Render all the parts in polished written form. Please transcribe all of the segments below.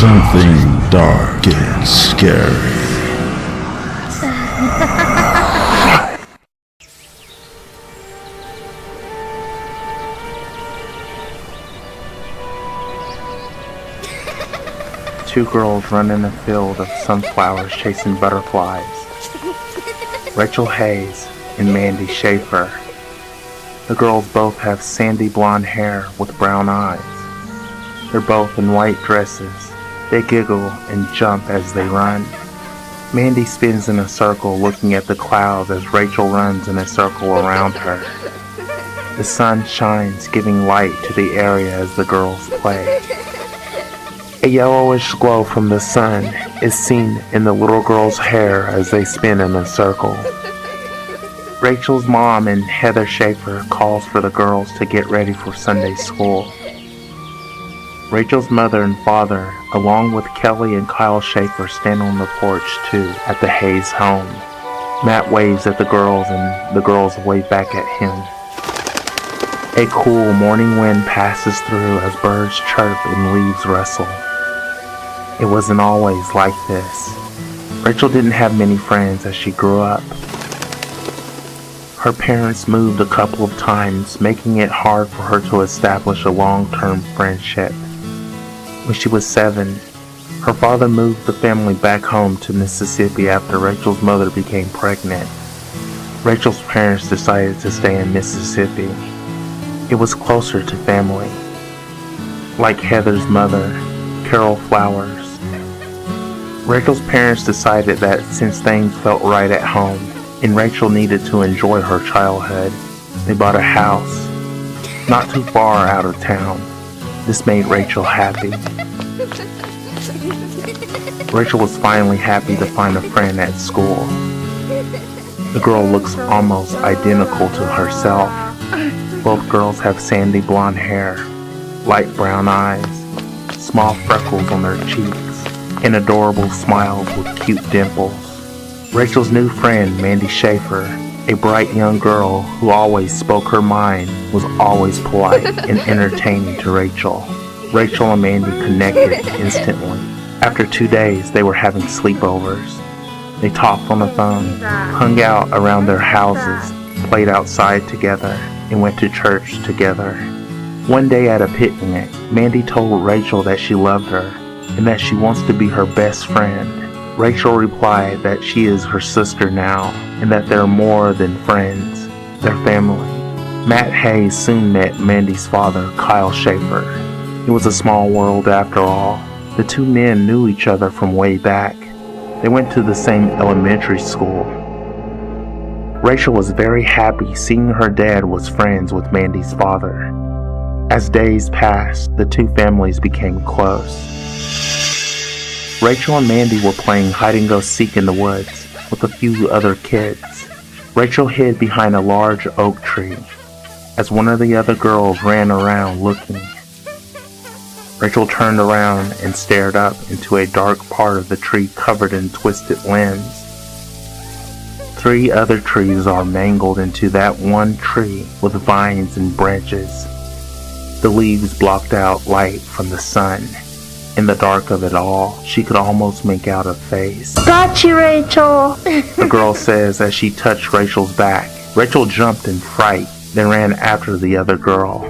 Something dark and scary. Two girls run in a field of sunflowers chasing butterflies. Rachel Hayes and Mandy Shaffer. The girls both have sandy blonde hair with brown eyes. They're both in white dresses. They giggle and jump as they run. Mandy spins in a circle looking at the clouds as Rachel runs in a circle around her. The sun shines, giving light to the area as the girls play. A yellowish glow from the sun is seen in the little girl's hair as they spin in a circle. Rachel's mom and Heather Shaffer calls for the girls to get ready for Sunday school. Rachel's mother and father, along with Kelly and Kyle Shaffer, stand on the porch too at the Hayes home. Matt waves at the girls and the girls wave back at him. A cool morning wind passes through as birds chirp and leaves rustle. It wasn't always like this. Rachel didn't have many friends as she grew up. Her parents moved a couple of times, making it hard for her to establish a long-term friendship. When she was 7, her father moved the family back home to Mississippi after Rachel's mother became pregnant. Rachel's parents decided to stay in Mississippi. It was closer to family. Like Heather's mother, Carol Flowers. Rachel's parents decided that since things felt right at home and Rachel needed to enjoy her childhood, they bought a house not too far out of town. This made Rachel happy. Rachel was finally happy to find a friend at school. The girl looks almost identical to herself. Both girls have sandy blonde hair, light brown eyes, small freckles on their cheeks, and adorable smiles with cute dimples. Rachel's new friend, Mandy Shaffer, a bright young girl who always spoke her mind, was always polite and entertaining to Rachel. Rachel and Mandy connected instantly. After 2 days, they were having sleepovers. They talked on the phone, hung out around their houses, played outside together, and went to church together. One day at a picnic, Mandy told Rachel that she loved her and that she wants to be her best friend. Rachel replied that she is her sister now and that they're more than friends, they're family. Matt Hayes soon met Mandy's father, Kyle Shaffer. It was a small world after all. The two men knew each other from way back. They went to the same elementary school. Rachel was very happy seeing her dad was friends with Mandy's father. As days passed, the two families became close. Rachel and Mandy were playing hide-and-go-seek in the woods with a few other kids. Rachel hid behind a large oak tree as one of the other girls ran around looking. Rachel turned around and stared up into a dark part of the tree covered in twisted limbs. 3 other trees are mangled into that one tree with vines and branches. The leaves blocked out light from the sun. In the dark of it all, she could almost make out a face. Got you, Rachel! The girl says as she touched Rachel's back. Rachel jumped in fright, then ran after the other girl.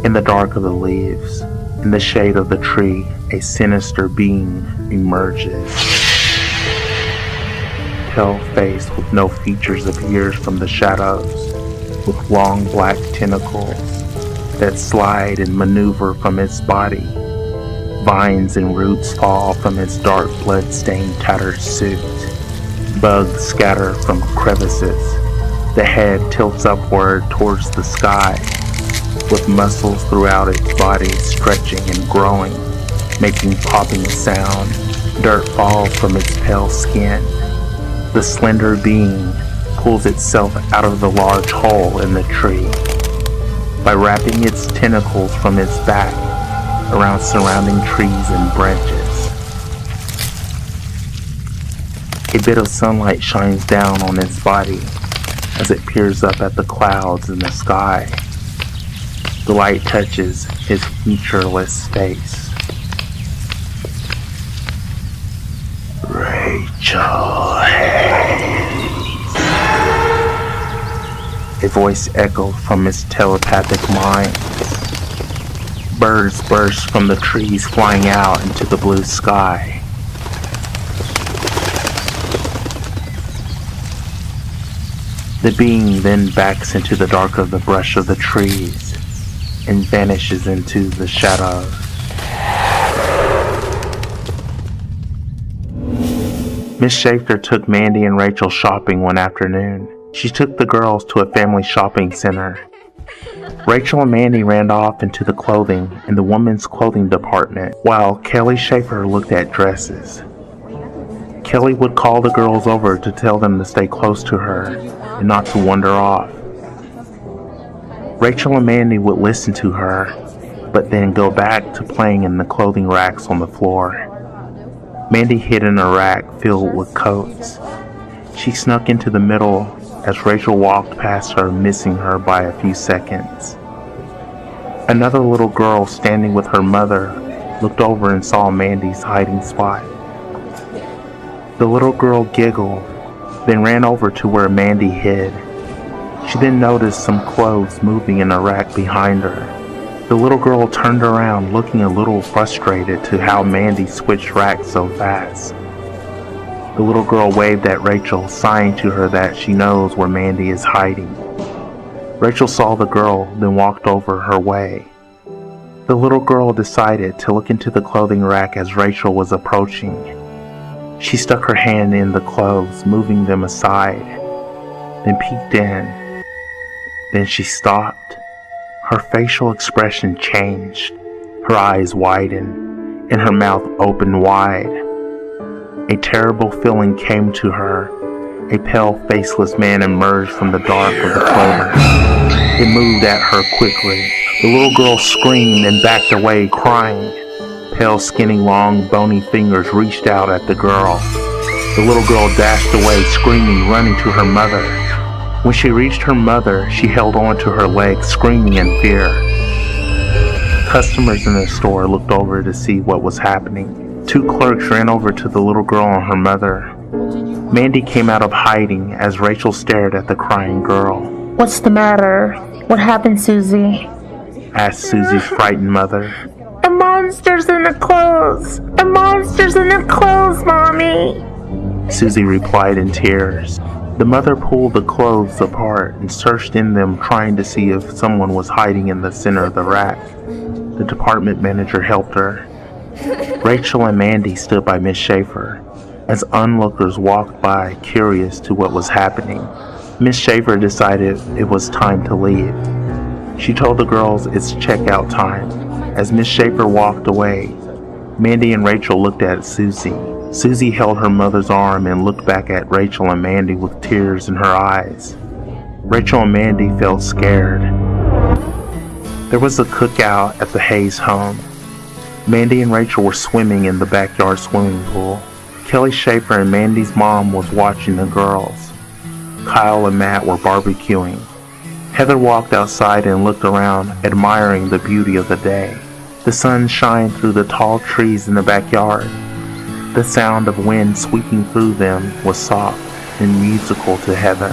In the dark of the leaves, in the shade of the tree, a sinister being emerges. Pale-faced with no features appears from the shadows, with long black tentacles that slide and maneuver from its body. Vines and roots fall from its dark blood-stained tattered suit. Bugs scatter from crevices. The head tilts upward towards the sky, with muscles throughout its body stretching and growing, making popping sound. Dirt falls from its pale skin. The slender being pulls itself out of the large hole in the tree by wrapping its tentacles from its back around surrounding trees and branches. A bit of sunlight shines down on its body as it peers up at the clouds in the sky. The light touches his featureless face. Rachel Hayes. A voice echoed from his telepathic mind. Birds burst from the trees, flying out into the blue sky. The being then backs into the dark of the brush of the trees and vanishes into the shadows. Miss Shaffer took Mandy and Rachel shopping one afternoon. She took the girls to a family shopping center. Rachel and Mandy ran off into the clothing and the women's clothing department, while Kelly Shaffer looked at dresses. Kelly would call the girls over to tell them to stay close to her and not to wander off. Rachel and Mandy would listen to her, but then go back to playing in the clothing racks on the floor. Mandy hid in a rack filled with coats. She snuck into the middle as Rachel walked past her, missing her by a few seconds. Another little girl standing with her mother looked over and saw Mandy's hiding spot. The little girl giggled, then ran over to where Mandy hid. She then noticed some clothes moving in a rack behind her. The little girl turned around, looking a little frustrated to how Mandy switched racks so fast. The little girl waved at Rachel, signing to her that she knows where Mandy is hiding. Rachel saw the girl, then walked over her way. The little girl decided to look into the clothing rack as Rachel was approaching. She stuck her hand in the clothes, moving them aside, then peeked in. Then she stopped. Her facial expression changed. Her eyes widened, and her mouth opened wide. A terrible feeling came to her. A pale, faceless man emerged from the dark of the clothing. It moved at her quickly. The little girl screamed and backed away, crying. Pale, skinny, long, bony fingers reached out at the girl. The little girl dashed away, screaming, running to her mother. When she reached her mother, she held on to her legs, screaming in fear. Customers in the store looked over to see what was happening. Two clerks ran over to the little girl and her mother. Mandy came out of hiding as Rachel stared at the crying girl. "What's the matter? What happened, Susie?" asked Susie's frightened mother. "A monster's in the clothes! A monster's in the clothes, Mommy!" Susie replied in tears. The mother pulled the clothes apart and searched in them, trying to see if someone was hiding in the center of the rack. The department manager helped her. Rachel and Mandy stood by Miss Shaffer as onlookers walked by, curious to what was happening. Miss Shaffer decided it was time to leave. She told the girls it's checkout time. As Miss Shaffer walked away, Mandy and Rachel looked at Susie. Susie held her mother's arm and looked back at Rachel and Mandy with tears in her eyes. Rachel and Mandy felt scared. There was a cookout at the Hayes home. Mandy and Rachel were swimming in the backyard swimming pool. Kelly Shaffer and Mandy's mom was watching the girls. Kyle and Matt were barbecuing. Heather walked outside and looked around, admiring the beauty of the day. The sun shined through the tall trees in the backyard. The sound of wind sweeping through them was soft and musical to Heather.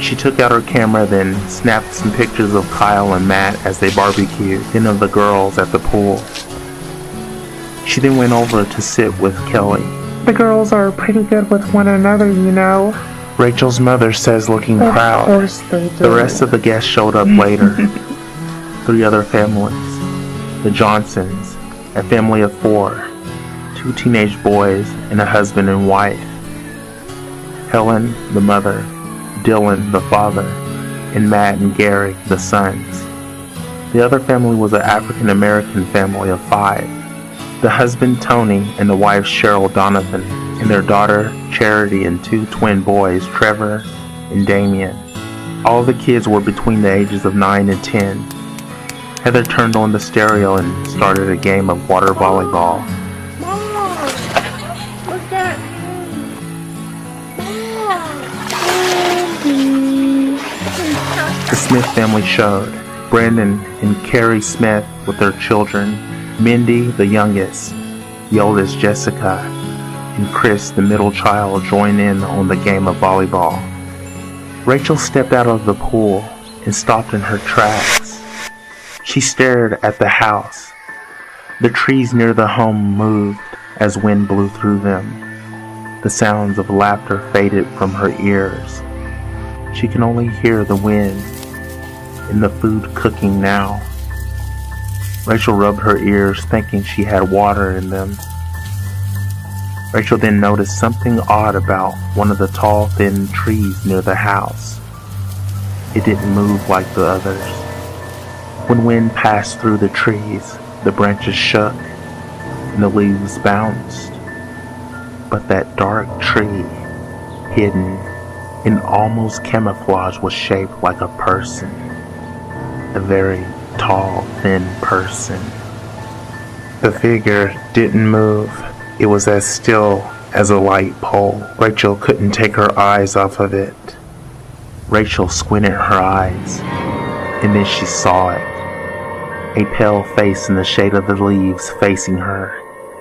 She took out her camera, then snapped some pictures of Kyle and Matt as they barbecued, then of the girls at the pool. She then went over to sit with Kelly. "The girls are pretty good with one another, you know." Rachel's mother says, looking proud. Of course they do. The rest of the guests showed up later. 3 other families. The Johnsons, a family of 4. 2 teenage boys and a husband and wife. Helen, the mother. Dylan, the father. And Matt and Gary, the sons. The other family was an African American family of 5. The husband, Tony, and the wife, Cheryl Donovan, and their daughter, Charity, and 2 twin boys, Trevor and Damien. All the kids were between the ages of 9 and 10. Heather turned on the stereo and started a game of water volleyball. Mom, look at me. The Smith family showed. Brandon and Carrie Smith with their children. Mindy, the youngest. The oldest, Jessica. and Chris, the middle child, joined in on the game of volleyball. Rachel stepped out of the pool and stopped in her tracks. She stared at the house. The trees near the home moved as wind blew through them. The sounds of laughter faded from her ears. She can only hear the wind and the food cooking now. Rachel rubbed her ears, thinking she had water in them. Rachel then noticed something odd about one of the tall, thin trees near the house. It didn't move like the others. When wind passed through the trees, the branches shook and the leaves bounced. But that dark tree, hidden and almost camouflaged, was shaped like a person. A very tall, thin person. The figure didn't move. It was as still as a light pole. Rachel couldn't take her eyes off of it. Rachel squinted her eyes, and then she saw it. A pale face in the shade of the leaves facing her.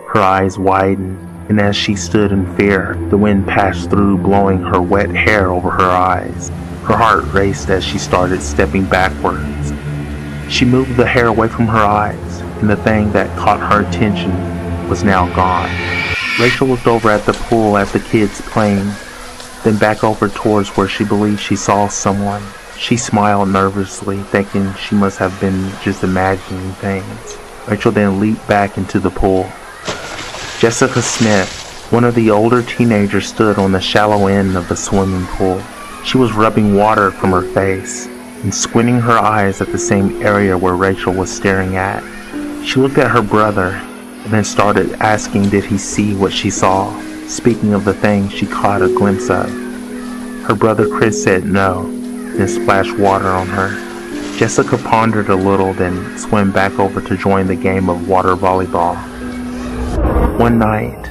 Her eyes widened, and as she stood in fear, the wind passed through, blowing her wet hair over her eyes. Her heart raced as she started stepping backwards. She moved the hair away from her eyes, and the thing that caught her attention was now gone. Rachel looked over at the pool at the kids playing, then back over towards where she believed she saw someone. She smiled nervously, thinking she must have been just imagining things. Rachel then leaped back into the pool. Jessica Smith, one of the older teenagers, stood on the shallow end of the swimming pool. She was rubbing water from her face and squinting her eyes at the same area where Rachel was staring at. She looked at her brother and then started asking did he see what she saw, speaking of the thing she caught a glimpse of. Her brother Chris said no, then splashed water on her. Jessica pondered a little, then swam back over to join the game of water volleyball. One night,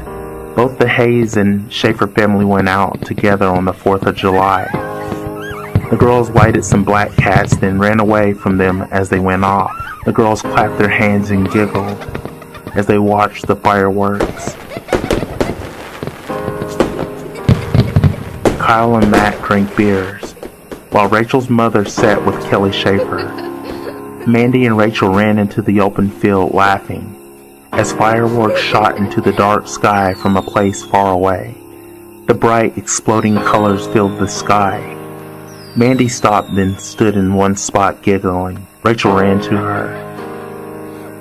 both the Hayes and Shaffer family went out together on the 4th of July. The girls lighted some black cats, then ran away from them as they went off. The girls clapped their hands and giggled as they watched the fireworks. Kyle and Matt drank beers, while Rachel's mother sat with Kelly Shaffer. Mandy and Rachel ran into the open field laughing as fireworks shot into the dark sky from a place far away. The bright, exploding colors filled the sky. Mandy stopped, then stood in one spot giggling. Rachel ran to her.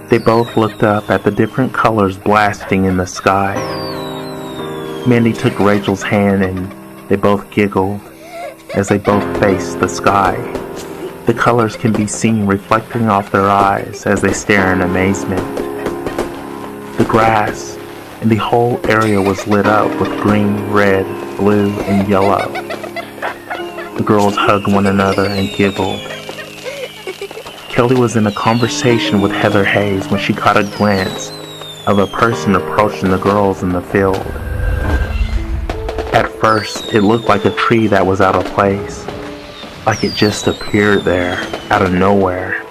They both looked up at the different colors blasting in the sky. Mandy took Rachel's hand and they both giggled as they both faced the sky. The colors can be seen reflecting off their eyes as they stare in amazement. The grass and the whole area was lit up with green, red, blue, and yellow. The girls hugged one another and giggled. Kelly was in a conversation with Heather Hayes when she caught a glance of a person approaching the girls in the field. At first, it looked like a tree that was out of place, like it just appeared there, out of nowhere.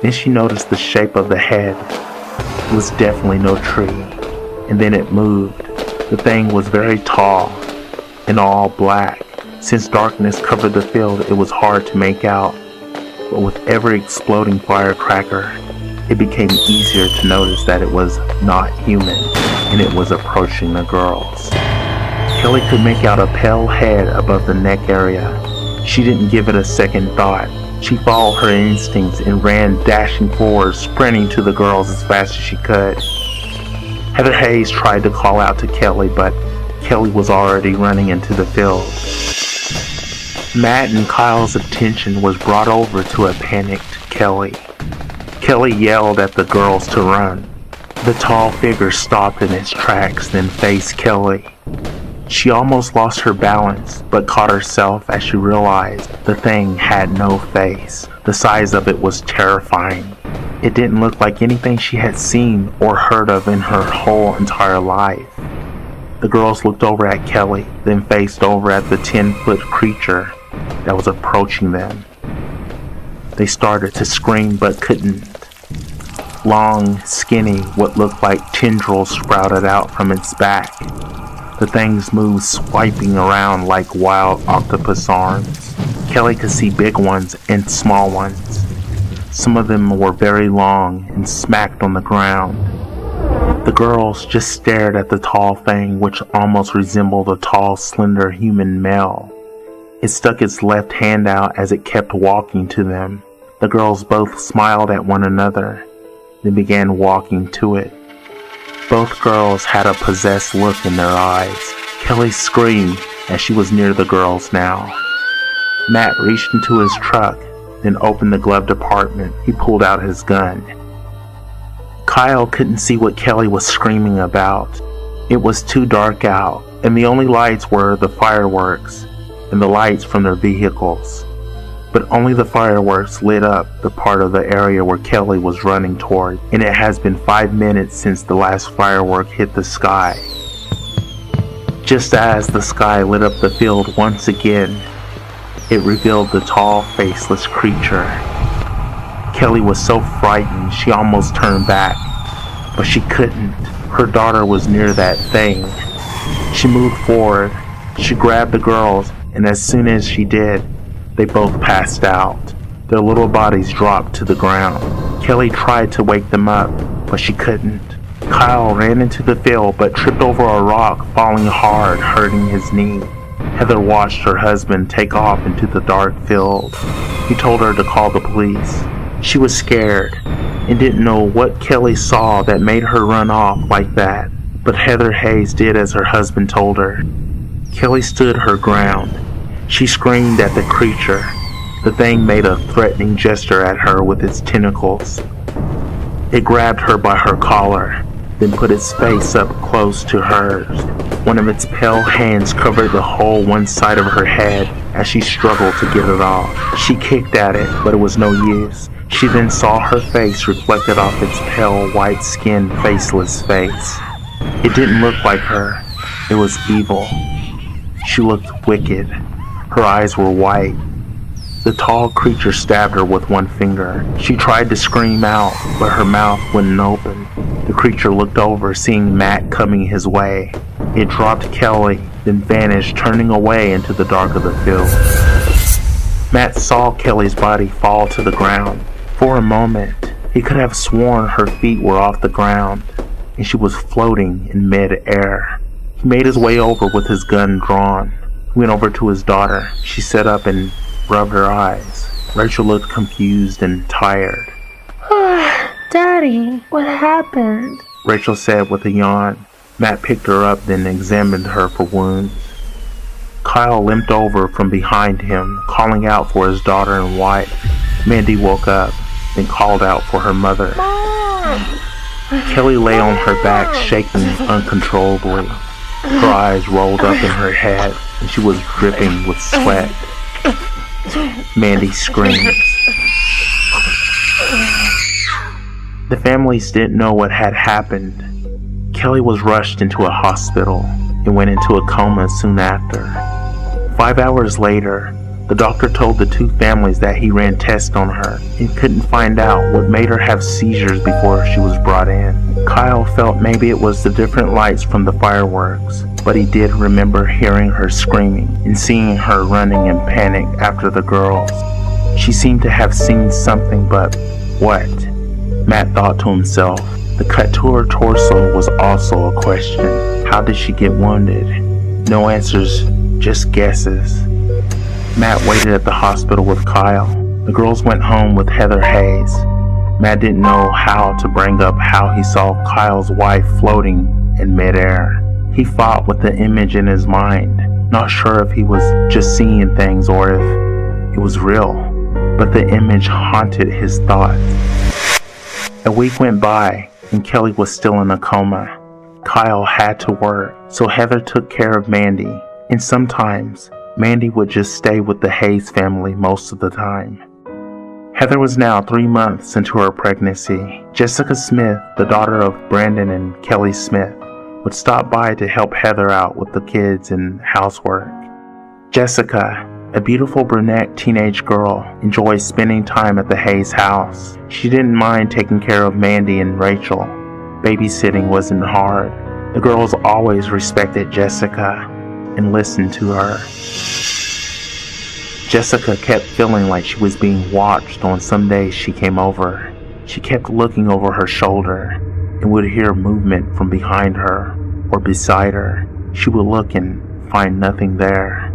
Then she noticed the shape of the head. It was definitely no tree, and then it moved. The thing was very tall and all black. Since darkness covered the field, it was hard to make out. But with every exploding firecracker, it became easier to notice that it was not human, and it was approaching the girls. Kelly could make out a pale head above the neck area. She didn't give it a second thought. She followed her instincts and ran dashing forward, sprinting to the girls as fast as she could. Heather Hayes tried to call out to Kelly, but Kelly was already running into the field. Matt and Kyle's attention was brought over to a panicked Kelly. Kelly yelled at the girls to run. The tall figure stopped in its tracks, then faced Kelly. She almost lost her balance, but caught herself as she realized the thing had no face. The size of it was terrifying. It didn't look like anything she had seen or heard of in her whole entire life. The girls looked over at Kelly, then faced over at the 10-foot creature that was approaching them. They started to scream but couldn't. Long, skinny, what looked like tendrils sprouted out from its back. The things moved, swiping around like wild octopus arms. Kelly could see big ones and small ones. Some of them were very long and smacked on the ground. The girls just stared at the tall thing, which almost resembled a tall, slender human male. It stuck its left hand out as it kept walking to them. The girls both smiled at one another, then began walking to it. Both girls had a possessed look in their eyes. Kelly screamed as she was near the girls now. Matt reached into his truck, then opened the glove compartment. He pulled out his gun. Kyle couldn't see what Kelly was screaming about. It was too dark out, and the only lights were the fireworks and the lights from their vehicles. But only the fireworks lit up the part of the area where Kelly was running toward, and it has been 5 minutes since the last firework hit the sky. Just as the sky lit up the field once again, it revealed the tall, faceless creature. Kelly was so frightened she almost turned back, but she couldn't. Her daughter was near that thing. She moved forward. She grabbed the girls, and as soon as she did, they both passed out. Their little bodies dropped to the ground. Kelly tried to wake them up, but she couldn't. Kyle ran into the field, but tripped over a rock, falling hard, hurting his knee. Heather watched her husband take off into the dark field. He told her to call the police. She was scared and didn't know what Kelly saw that made her run off like that, but Heather Hayes did as her husband told her. Kelly stood her ground. She screamed at the creature. The thing made a threatening gesture at her with its tentacles. It grabbed her by her collar, then put its face up close to hers. One of its pale hands covered the whole one side of her head as she struggled to get it off. She kicked at it, but it was no use. She then saw her face reflected off its pale, white-skinned, faceless face. It didn't look like her. It was evil. She looked wicked. Her eyes were white. The tall creature stabbed her with one finger. She tried to scream out, but her mouth wouldn't open. The creature looked over, seeing Matt coming his way. It dropped Kelly, then vanished, turning away into the dark of the field. Matt saw Kelly's body fall to the ground. For a moment, he could have sworn her feet were off the ground, and she was floating in mid-air. He made his way over with his gun drawn. He went over to his daughter. She sat up and rubbed her eyes. Rachel looked confused and tired. Daddy, what happened? Rachel said with a yawn. Matt picked her up, then examined her for wounds. Kyle limped over from behind him, calling out for his daughter and wife. Mandy woke up, then called out for her mother. Mom! Kelly lay on her back, shaking uncontrollably. Her eyes rolled up in her head, and she was dripping with sweat. Mandy screams. The families didn't know what had happened. Kelly was rushed into a hospital and went into a coma soon after. 5 hours later, the doctor told the two families that he ran tests on her and couldn't find out what made her have seizures before she was brought in. Kyle felt maybe it was the different lights from the fireworks, but he did remember hearing her screaming and seeing her running in panic after the girls. She seemed to have seen something, but what? Matt thought to himself. The cut to her torso was also a question. How did she get wounded? No answers, just guesses. Matt waited at the hospital with Kyle. The girls went home with Heather Hayes. Matt didn't know how to bring up how he saw Kyle's wife floating in midair. He fought with the image in his mind, not sure if he was just seeing things or if it was real, but the image haunted his thoughts. A week went by, and Kelly was still in a coma. Kyle had to work, so Heather took care of Mandy, and sometimes Mandy would just stay with the Hayes family most of the time. Heather was now 3 months into her pregnancy. Jessica Smith, the daughter of Brandon and Kelly Smith, would stop by to help Heather out with the kids and housework. Jessica, a beautiful brunette teenage girl, enjoyed spending time at the Hayes house. She didn't mind taking care of Mandy and Rachel. Babysitting wasn't hard. The girls always respected Jessica and listened to her. Jessica kept feeling like she was being watched. On some days she came over. She kept looking over her shoulder and would hear movement from behind her or beside her. She would look and find nothing there.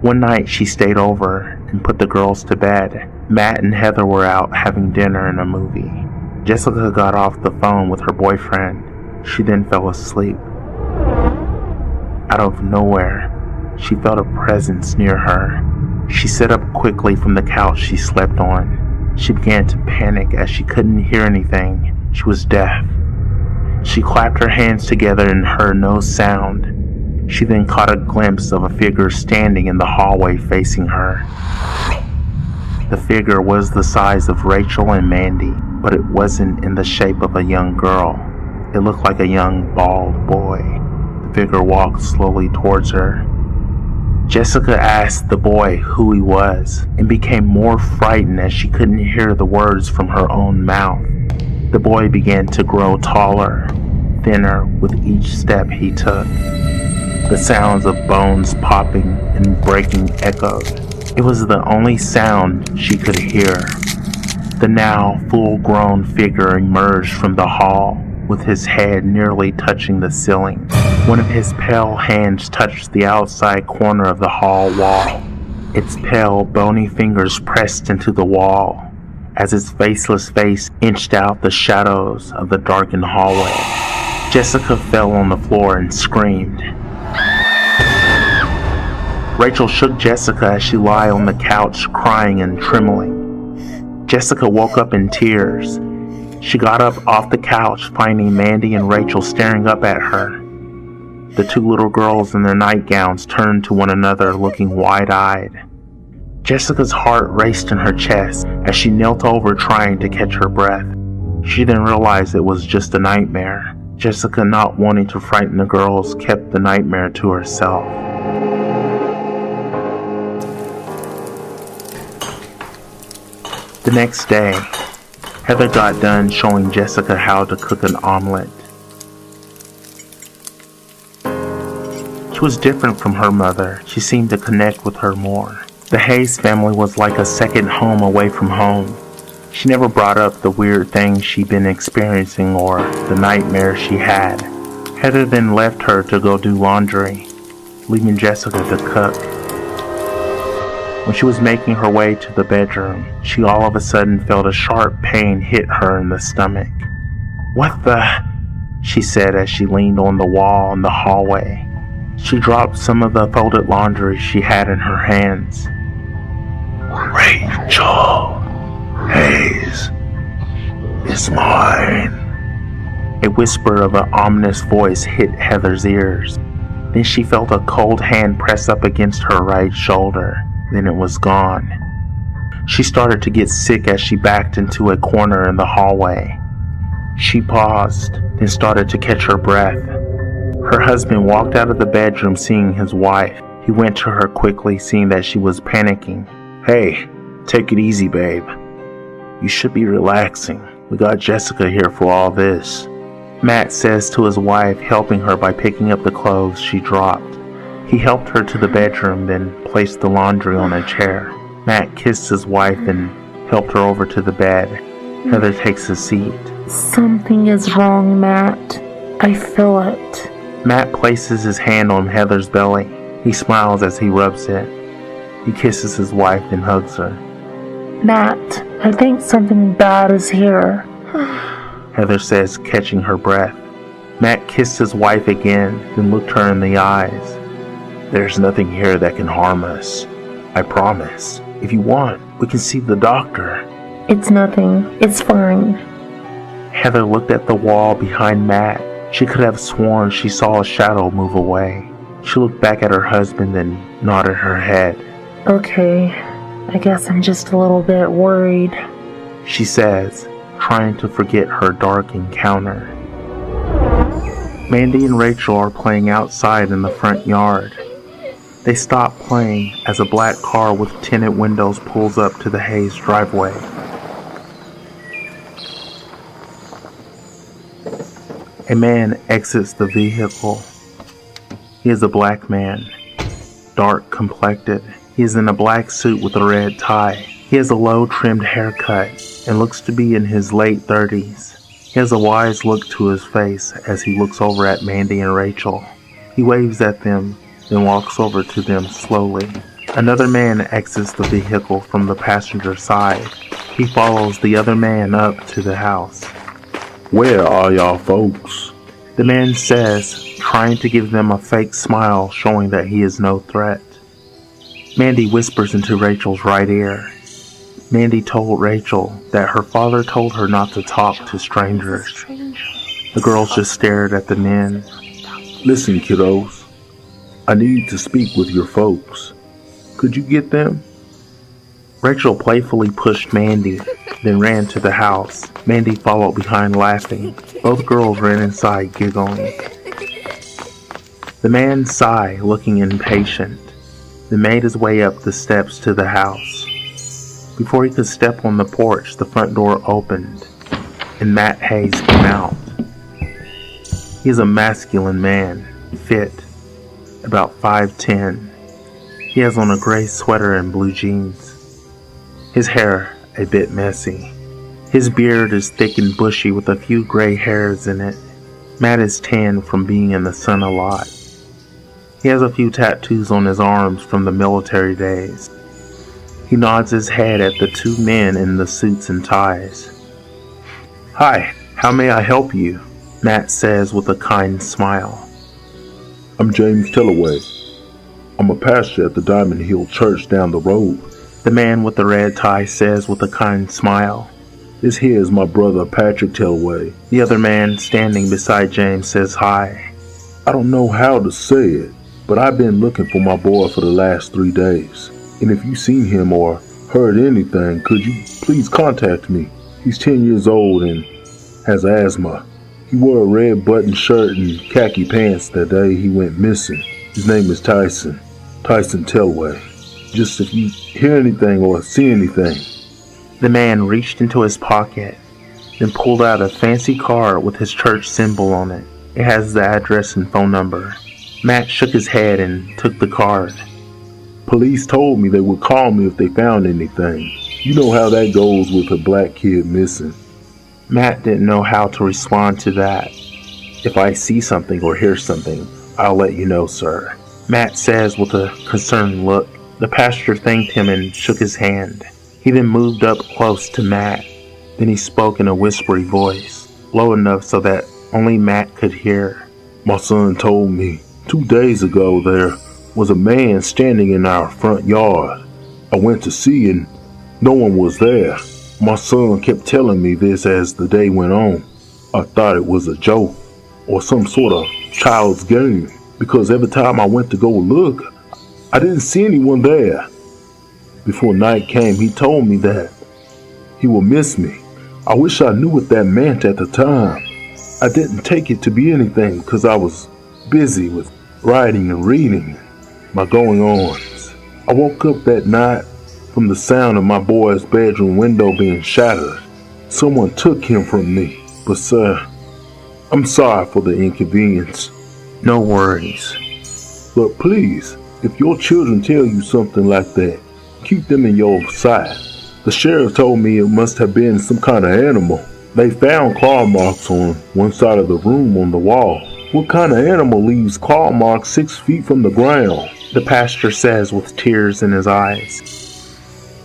One night she stayed over and put the girls to bed. Matt and Heather were out having dinner and a movie. Jessica got off the phone with her boyfriend. She then fell asleep. Out of nowhere, she felt a presence near her. She sat up quickly from the couch she slept on. She began to panic as she couldn't hear anything. She was deaf. She clapped her hands together and heard no sound. She then caught a glimpse of a figure standing in the hallway facing her. The figure was the size of Rachel and Mandy, but it wasn't in the shape of a young girl. It looked like a young, bald boy. The figure walked slowly towards her. Jessica asked the boy who he was and became more frightened as she couldn't hear the words from her own mouth. The boy began to grow taller, thinner with each step he took. The sounds of bones popping and breaking echoed. It was the only sound she could hear. The now full-grown figure emerged from the hall with his head nearly touching the ceiling. One of his pale hands touched the outside corner of the hall wall. Its pale, bony fingers pressed into the wall as its faceless face inched out the shadows of the darkened hallway. Jessica fell on the floor and screamed. Rachel shook Jessica as she lay on the couch crying and trembling. Jessica woke up in tears. She got up off the couch, finding Mandy and Rachel staring up at her. The two little girls in their nightgowns turned to one another, looking wide-eyed. Jessica's heart raced in her chest as she knelt over trying to catch her breath. She then realized it was just a nightmare. Jessica, not wanting to frighten the girls, kept the nightmare to herself. The next day, Heather got done showing Jessica how to cook an omelet. She was different from her mother. She seemed to connect with her more. The Hayes family was like a second home away from home. She never brought up the weird things she'd been experiencing or the nightmares she had. Heather then left her to go do laundry, leaving Jessica to cook. When she was making her way to the bedroom, she all of a sudden felt a sharp pain hit her in the stomach. "What the?" she said as she leaned on the wall in the hallway. She dropped some of the folded laundry she had in her hands. "Rachel Hayes is mine." A whisper of an ominous voice hit Heather's ears. Then she felt a cold hand press up against her right shoulder. Then it was gone. She started to get sick as she backed into a corner in the hallway. She paused, then started to catch her breath. Her husband walked out of the bedroom seeing his wife. He went to her quickly, seeing that she was panicking. "Hey, take it easy, babe. You should be relaxing. We got Jessica here for all this," Matt says to his wife, helping her by picking up the clothes she dropped. He helped her to the bedroom, then placed the laundry on a chair. Matt kissed his wife and helped her over to the bed. Heather takes a seat. Something is wrong, Matt. I feel it. Matt places his hand on Heather's belly. He smiles as he rubs it. He kisses his wife and hugs her. Matt, I think something bad is here. Heather says, catching her breath. Matt kissed his wife again, then looked her in the eyes. "There's nothing here that can harm us. I promise. If you want, we can see the doctor." It's nothing. It's fine. Heather looked at the wall behind Matt. She could have sworn she saw a shadow move away. She looked back at her husband and nodded her head. Okay, I guess I'm just a little bit worried, she says, trying to forget her dark encounter. Mandy and Rachel are playing outside in the front yard. They stop playing as a black car with tinted windows pulls up to the Hayes driveway. A man exits the vehicle. He is a black man, dark complected. He is in a black suit with a red tie. He has a low trimmed haircut and looks to be in his late 30s. He has a wise look to his face as he looks over at Mandy and Rachel. He waves at them, then walks over to them slowly. Another man exits the vehicle from the passenger side. He follows the other man up to the house. Where are y'all folks? The man says, trying to give them a fake smile showing that he is no threat. Mandy whispers into Rachel's right ear. Mandy told Rachel that her father told her not to talk to strangers. The girls just stared at the men. Listen, kiddos. I need to speak with your folks. Could you get them? Rachel playfully pushed Mandy, then ran to the house. Mandy followed behind laughing. Both girls ran inside giggling. The man sighed, looking impatient, then made his way up the steps to the house. Before he could step on the porch, the front door opened, and Matt Hayes came out. He is a masculine man, fit, about 5'10". He has on a gray sweater and blue jeans. His hair a bit messy. His beard is thick and bushy with a few gray hairs in it. Matt is tan from being in the sun a lot. He has a few tattoos on his arms from the military days. He nods his head at the two men in the suits and ties. "Hi, how may I help you?" Matt says with a kind smile. I'm James Tellaway. I'm a pastor at the Diamond Hill Church down the road. The man with the red tie says with a kind smile. This here is my brother Patrick Tellaway. The other man standing beside James says hi. I don't know how to say it, but I've been looking for my boy for the last 3 days. And if you've seen him or heard anything, could you please contact me? He's 10 years old and has asthma. He wore a red button shirt and khaki pants that day he went missing. His name is Tyson Tellaway. Just if you hear anything or see anything. The man reached into his pocket, then pulled out a fancy card with his church symbol on it. It has the address and phone number. Matt shook his head and took the card. Police told me they would call me if they found anything. You know how that goes with a black kid missing. Matt didn't know how to respond to that. If I see something or hear something, I'll let you know, sir. Matt says with a concerned look. The pastor thanked him and shook his hand. He then moved up close to Matt. Then he spoke in a whispery voice, low enough so that only Matt could hear. My son told me 2 days ago there was a man standing in our front yard. I went to see and no one was there. My son kept telling me this as the day went on. I thought it was a joke or some sort of child's game because every time I went to go look, I didn't see anyone there. Before night came, he told me that he would miss me. I wish I knew what that meant at the time. I didn't take it to be anything because I was busy with writing and reading, my going-ons. I woke up that night from the sound of my boy's bedroom window being shattered. Someone took him from me. But sir, I'm sorry for the inconvenience. No worries. But please, if your children tell you something like that, keep them in your sight. The sheriff told me it must have been some kind of animal. They found claw marks on one side of the room on the wall. What kind of animal leaves claw marks 6 feet from the ground? The pastor says with tears in his eyes.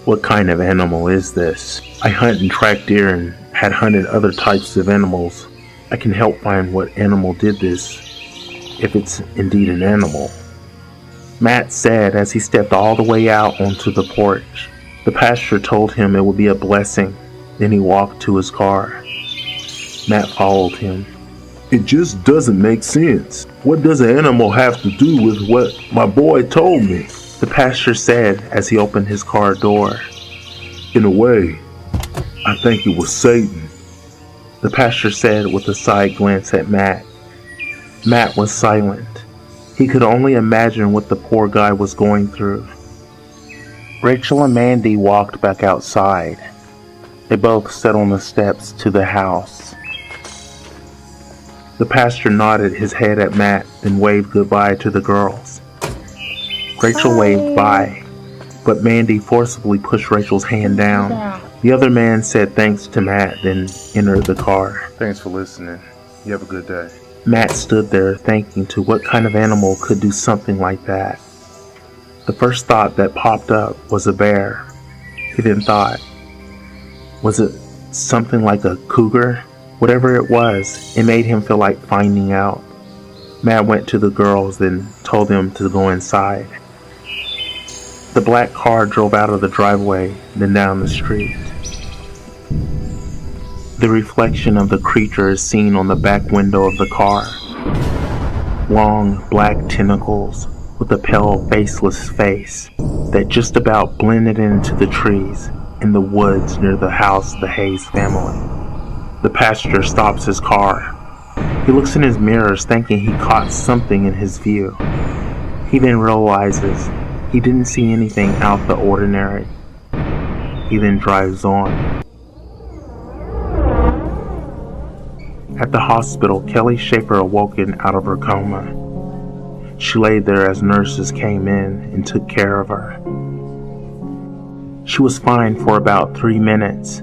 What kind of animal is this? I hunt and track deer and had hunted other types of animals. I can help find what animal did this, if it's indeed an animal. Matt said as he stepped all the way out onto the porch. The pastor told him it would be a blessing. Then he walked to his car. Matt followed him. It just doesn't make sense. What does an animal have to do with what my boy told me? The pastor said as he opened his car door. In a way, I think it was Satan. The pastor said with a side glance at Matt. Matt was silent. He could only imagine what the poor guy was going through. Rachel and Mandy walked back outside. They both sat on the steps to the house. The pastor nodded his head at Matt, then waved goodbye to the girls. Rachel waved bye, but Mandy forcibly pushed Rachel's hand down. The other man said thanks to Matt, then entered the car. Thanks for listening. You have a good day. Matt stood there thinking to what kind of animal could do something like that. The first thought that popped up was a bear. He then thought, was it something like a cougar? Whatever it was, it made him feel like finding out. Matt went to the girls, then told them to go inside. The black car drove out of the driveway, then down the street. The reflection of the creature is seen on the back window of the car. Long, black tentacles with a pale, faceless face that just about blended into the trees in the woods near the house of the Hayes family. The pastor stops his car. He looks in his mirrors thinking he caught something in his view. He then realizes he didn't see anything out of the ordinary. He then drives on. At the hospital, Kelly Shaffer awoken out of her coma. She lay there as nurses came in and took care of her. She was fine for about 3 minutes.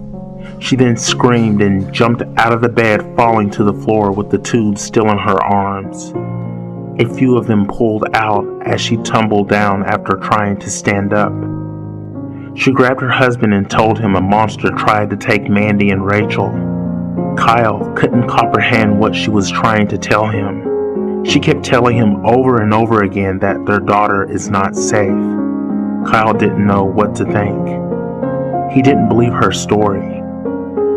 She then screamed and jumped out of the bed, falling to the floor with the tubes still in her arms. A few of them pulled out as she tumbled down after trying to stand up. She grabbed her husband and told him a monster tried to take Mandy and Rachel. Kyle couldn't comprehend what she was trying to tell him. She kept telling him over and over again that their daughter is not safe. Kyle didn't know what to think. He didn't believe her story.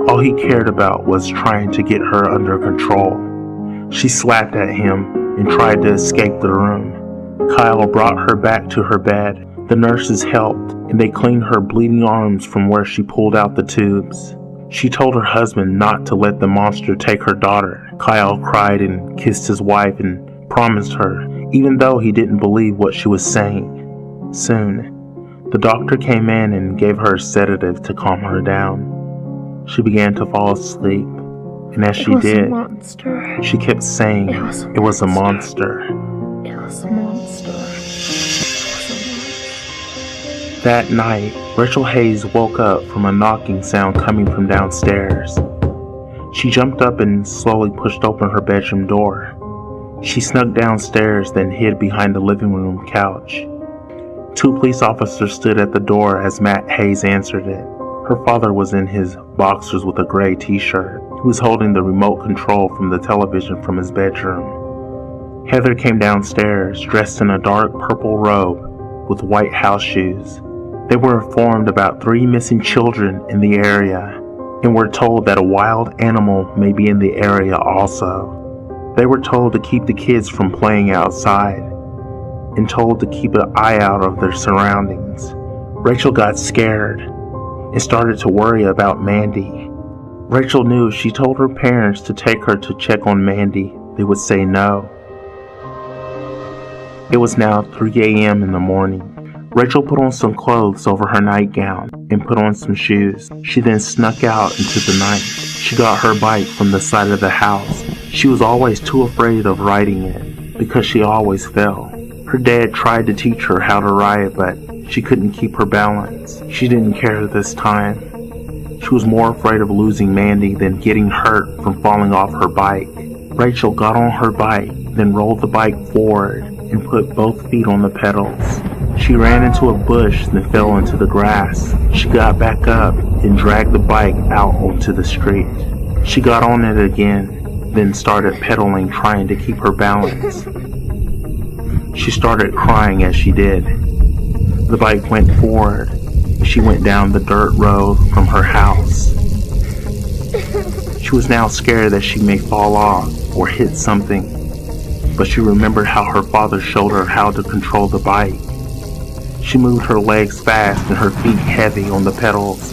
All he cared about was trying to get her under control. She slapped at him and tried to escape the room. Kyle brought her back to her bed. The nurses helped, and they cleaned her bleeding arms from where she pulled out the tubes. She told her husband not to let the monster take her daughter. Kyle cried and kissed his wife and promised her, even though he didn't believe what she was saying. Soon, the doctor came in and gave her a sedative to calm her down. She began to fall asleep, and as she did, she kept saying it was a monster. It was a monster. That night, Rachel Hayes woke up from a knocking sound coming from downstairs. She jumped up and slowly pushed open her bedroom door. She snuck downstairs, then hid behind the living room couch. 2 police officers stood at the door as Matt Hayes answered it. Her father was in his boxers with a gray t-shirt. He was holding the remote control from the television from his bedroom. Heather came downstairs, dressed in a dark purple robe with white house shoes. They were informed about 3 missing children in the area and were told that a wild animal may be in the area also. They were told to keep the kids from playing outside and told to keep an eye out of their surroundings. Rachel got scared and started to worry about Mandy. Rachel knew if she told her parents to take her to check on Mandy, they would say no. It was now 3 a.m. in the morning. Rachel put on some clothes over her nightgown and put on some shoes. She then snuck out into the night. She got her bike from the side of the house. She was always too afraid of riding it because she always fell. Her dad tried to teach her how to ride, but she couldn't keep her balance. She didn't care this time. She was more afraid of losing Mandy than getting hurt from falling off her bike. Rachel got on her bike, then rolled the bike forward and put both feet on the pedals. She ran into a bush, then fell into the grass. She got back up and dragged the bike out onto the street. She got on it again, then started pedaling, trying to keep her balance. She started crying as she did. The bike went forward. She went down the dirt road from her house. She was now scared that she may fall off or hit something, but she remembered how her father showed her how to control the bike. She moved her legs fast and her feet heavy on the pedals.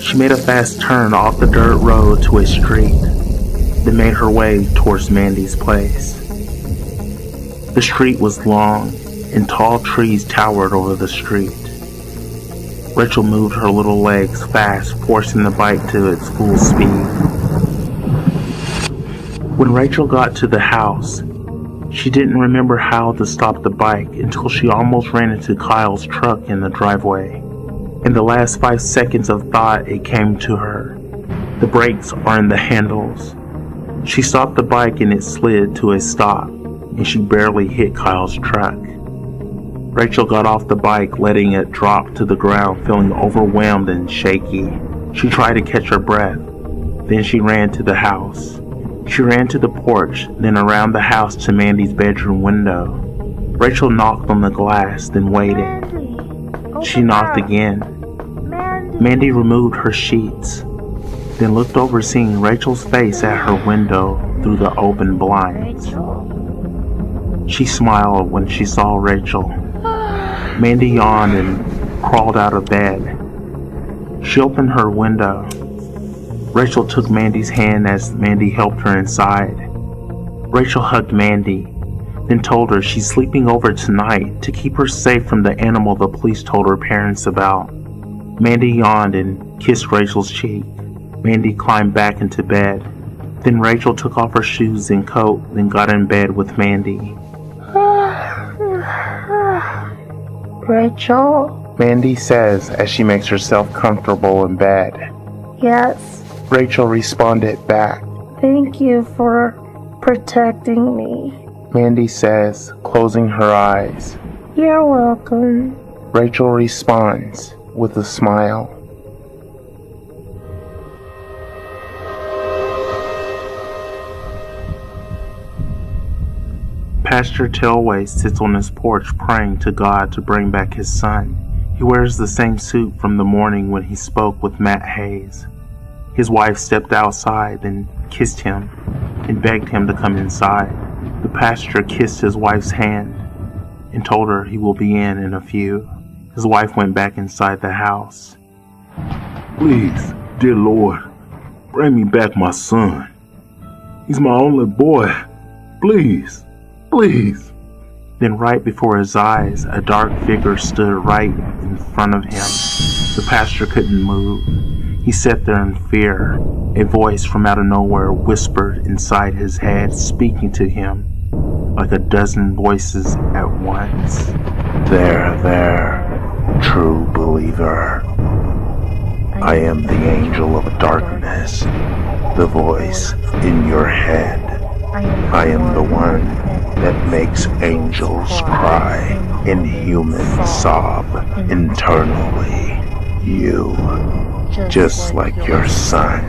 She made a fast turn off the dirt road to a street, then made her way towards Mandy's place. The street was long, and tall trees towered over the street. Rachel moved her little legs fast, forcing the bike to its full speed. When Rachel got to the house, she didn't remember how to stop the bike until she almost ran into Kyle's truck in the driveway. In the last 5 seconds of thought, it came to her. The brakes are in the handles. She stopped the bike and it slid to a stop, and she barely hit Kyle's truck. Rachel got off the bike, letting it drop to the ground, feeling overwhelmed and shaky. She tried to catch her breath. Then she ran to the house. She ran to the porch, then around the house to Mandy's bedroom window. Rachel knocked on the glass, then waited. She knocked again. Mandy removed her sheets, then looked over, seeing Rachel's face at her window through the open blinds. She smiled when she saw Rachel. Mandy yawned and crawled out of bed. She opened her window. Rachel took Mandy's hand as Mandy helped her inside. Rachel hugged Mandy, then told her she's sleeping over tonight to keep her safe from the animal the police told her parents about. Mandy yawned and kissed Rachel's cheek. Mandy climbed back into bed. Then Rachel took off her shoes and coat, then got in bed with Mandy. Rachel? Mandy says as she makes herself comfortable in bed. Yes. Rachel responded back. Thank you for protecting me. Mandy says, closing her eyes. You're welcome. Rachel responds with a smile. Pastor Telway sits on his porch praying to God to bring back his son. He wears the same suit from the morning when he spoke with Matt Hayes. His wife stepped outside and kissed him and begged him to come inside. The pastor kissed his wife's hand and told her he will be in a few. His wife went back inside the house. Please, dear Lord, bring me back my son. He's my only boy. Please. Please. Then right before his eyes, a dark figure stood right in front of him. The pastor couldn't move. He sat there in fear. A voice from out of nowhere whispered inside his head, speaking to him like a dozen voices at once. There, true believer. I am the angel of darkness, the voice in your head. I am the one that makes angels cry and humans sob internally. You, just like your son,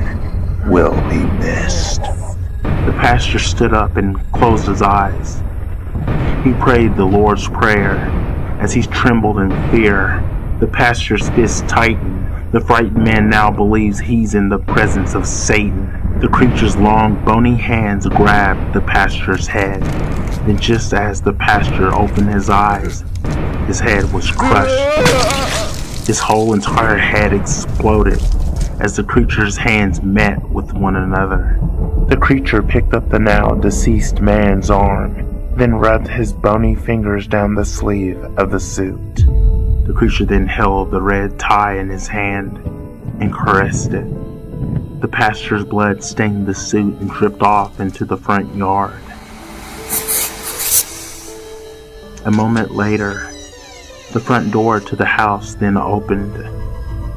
will be missed. The pastor stood up and closed his eyes. He prayed the Lord's Prayer. As he trembled in fear, the pastor's fist tightened. The frightened man now believes he's in the presence of Satan. The creature's long, bony hands grabbed the pastor's head. Then just as the pastor opened his eyes, his head was crushed. His whole entire head exploded as the creature's hands met with one another. The creature picked up the now deceased man's arm, then rubbed his bony fingers down the sleeve of the suit. The creature then held the red tie in his hand and caressed it. The pastor's blood stained the suit and dripped off into the front yard. A moment later, the front door to the house then opened.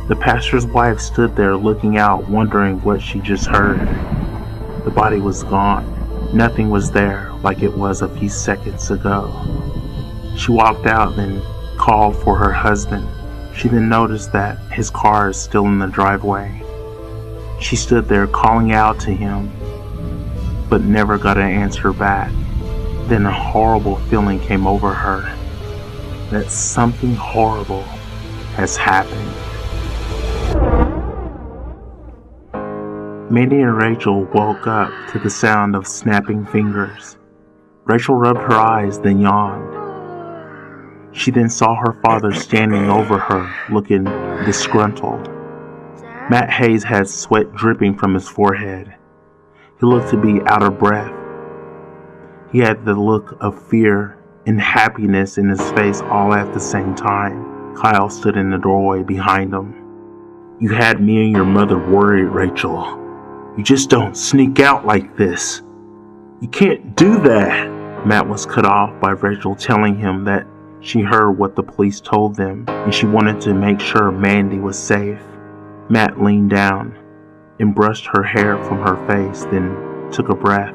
The pastor's wife stood there looking out, wondering what she just heard. The body was gone. Nothing was there like it was a few seconds ago. She walked out, then called for her husband. She then noticed that his car is still in the driveway. She stood there calling out to him, but never got an answer back. Then a horrible feeling came over her that something horrible has happened. Mandy and Rachel woke up to the sound of snapping fingers. Rachel rubbed her eyes, then yawned. She then saw her father standing over her, looking disgruntled. Matt Hayes had sweat dripping from his forehead. He looked to be out of breath. He had the look of fear and happiness in his face all at the same time. Kyle stood in the doorway behind him. You had me and your mother worried, Rachel. You just don't sneak out like this. You can't do that. Matt was cut off by Rachel telling him that she heard what the police told them and she wanted to make sure Mandy was safe. Matt leaned down and brushed her hair from her face, then took a breath.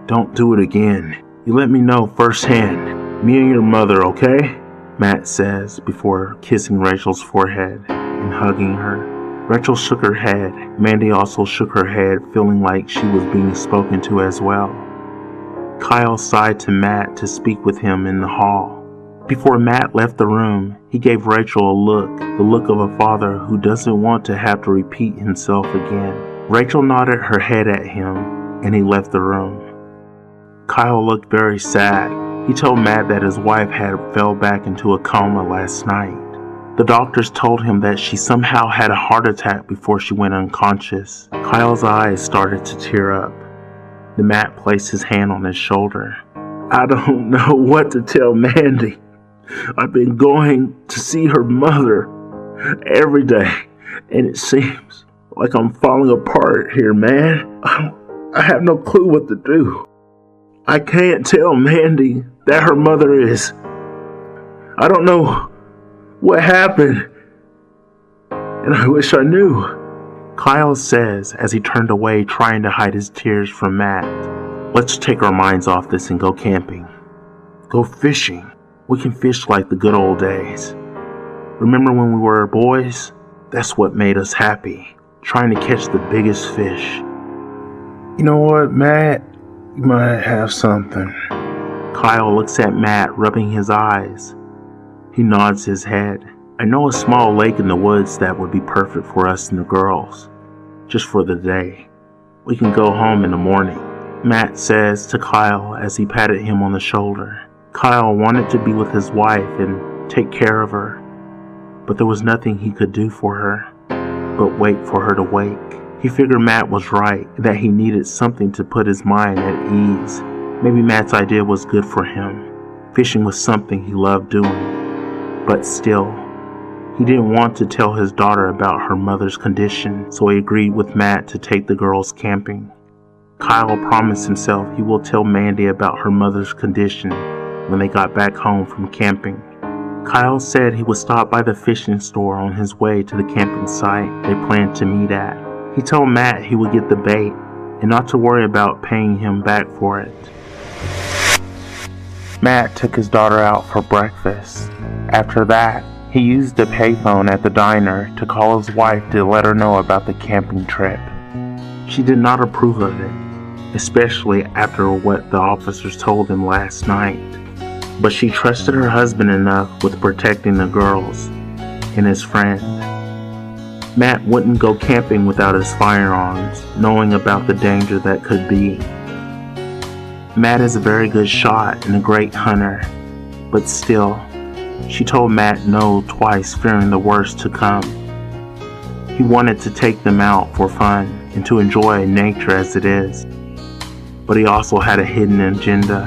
Don't do it again. You let me know firsthand. Me and your mother, okay? Matt says before kissing Rachel's forehead and hugging her. Rachel shook her head. Mandy also shook her head, feeling like she was being spoken to as well. Kyle sighed to Matt to speak with him in the hall. Before Matt left the room, he gave Rachel a look, the look of a father who doesn't want to have to repeat himself again. Rachel nodded her head at him, and he left the room. Kyle looked very sad. He told Matt that his wife had fell back into a coma last night. The doctors told him that she somehow had a heart attack before she went unconscious. Kyle's eyes started to tear up. Then Matt placed his hand on his shoulder. I don't know what to tell Mandy. I've been going to see her mother every day, and it seems like I'm falling apart here, man. I have no clue what to do. I can't tell Mandy that her mother is. I don't know what happened, and I wish I knew. Kyle says as he turned away, trying to hide his tears from Matt. Let's take our minds off this and go camping. Go fishing. We can fish like the good old days. Remember when we were boys? That's what made us happy. Trying to catch the biggest fish. You know what, Matt? You might have something. Kyle looks at Matt, rubbing his eyes. He nods his head. I know a small lake in the woods that would be perfect for us and the girls. Just for the day. We can go home in the morning, Matt says to Kyle as he patted him on the shoulder. Kyle wanted to be with his wife and take care of her, but there was nothing he could do for her but wait for her to wake. He figured Matt was right, that he needed something to put his mind at ease. Maybe Matt's idea was good for him. Fishing was something he loved doing, but still, he didn't want to tell his daughter about her mother's condition, so he agreed with Matt to take the girls camping. Kyle promised himself he will tell Mandy about her mother's condition when they got back home from camping. Kyle said he would stop by the fishing store on his way to the camping site they planned to meet at. He told Matt he would get the bait and not to worry about paying him back for it. Matt took his daughter out for breakfast. After that, he used the payphone at the diner to call his wife to let her know about the camping trip. She did not approve of it, especially after what the officers told them last night. But she trusted her husband enough with protecting the girls and his friend. Matt wouldn't go camping without his firearms, knowing about the danger that could be. Matt is a very good shot and a great hunter, but still, she told Matt no twice, fearing the worst to come. He wanted to take them out for fun and to enjoy nature as it is, but he also had a hidden agenda.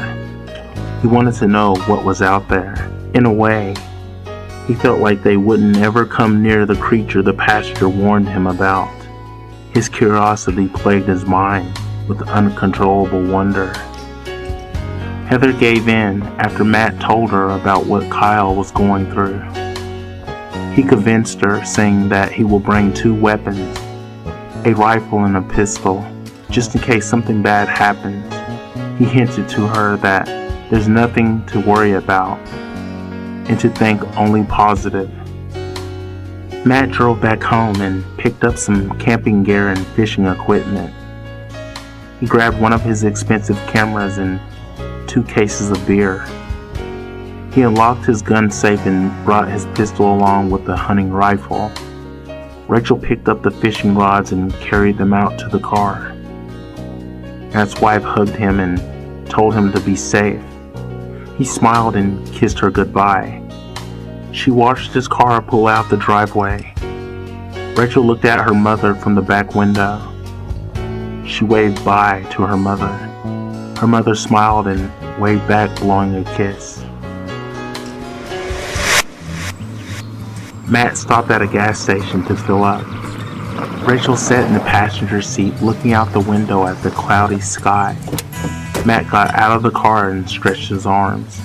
He wanted to know what was out there. In a way, he felt like they wouldn't ever come near the creature the pastor warned him about. His curiosity plagued his mind with uncontrollable wonder. Heather gave in after Matt told her about what Kyle was going through. He convinced her, saying that he will bring 2 weapons, a rifle and a pistol, just in case something bad happens. He hinted to her that there's nothing to worry about and to think only positive. Matt drove back home and picked up some camping gear and fishing equipment. He grabbed one of his expensive cameras and 2 cases of beer. He unlocked his gun safe and brought his pistol along with the hunting rifle. Rachel picked up the fishing rods and carried them out to the car. Matt's wife hugged him and told him to be safe. He smiled and kissed her goodbye. She watched his car pull out the driveway. Rachel looked at her mother from the back window. She waved bye to her mother. Her mother smiled and waved back, blowing a kiss. Matt stopped at a gas station to fill up. Rachel sat in the passenger seat looking out the window at the cloudy sky. Matt got out of the car and stretched his arms.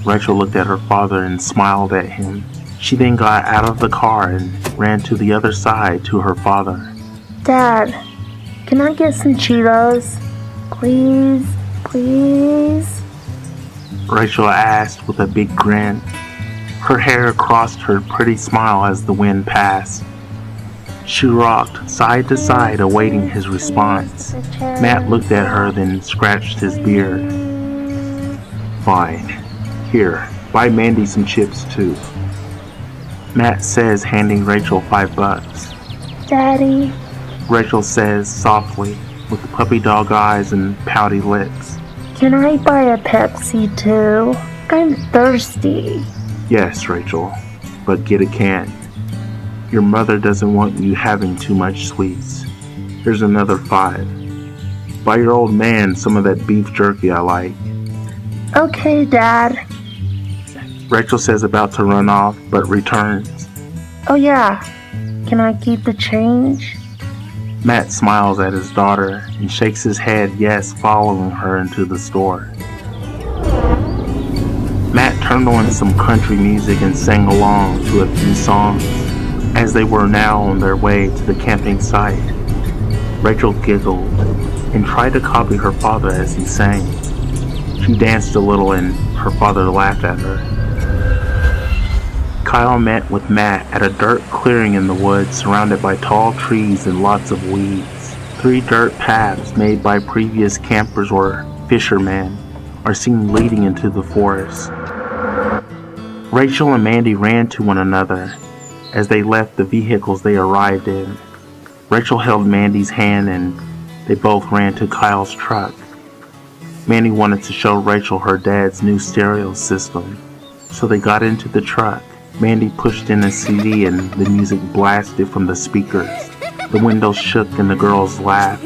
Rachel looked at her father and smiled at him. She then got out of the car and ran to the other side to her father. Dad, can I get some Cheetos? Please, please? Rachel asked with a big grin. Her hair crossed her pretty smile as the wind passed. She rocked side to side awaiting his response. Matt looked at her, then scratched his beard. Fine. Here, buy Mandy some chips too. Matt says, handing Rachel $5. Daddy. Rachel says softly, with puppy dog eyes and pouty lips. Can I buy a Pepsi too? I'm thirsty. Yes, Rachel, but get a can. Your mother doesn't want you having too much sweets. Here's another $5. Buy your old man some of that beef jerky I like. Okay, Dad. Rachel says about to run off, but returns. Oh yeah, can I keep the change? Matt smiles at his daughter and shakes his head yes, following her into the store. Matt turned on some country music and sang along to a few songs. As they were now on their way to the camping site, Rachel giggled and tried to copy her father as he sang. She danced a little and her father laughed at her. Kyle met with Matt at a dirt clearing in the woods surrounded by tall trees and lots of weeds. 3 dirt paths made by previous campers or fishermen are seen leading into the forest. Rachel and Mandy ran to one another as they left the vehicles they arrived in. Rachel held Mandy's hand and they both ran to Kyle's truck. Mandy wanted to show Rachel her dad's new stereo system, so they got into the truck. Mandy pushed in a CD and the music blasted from the speakers. The windows shook and the girls laughed.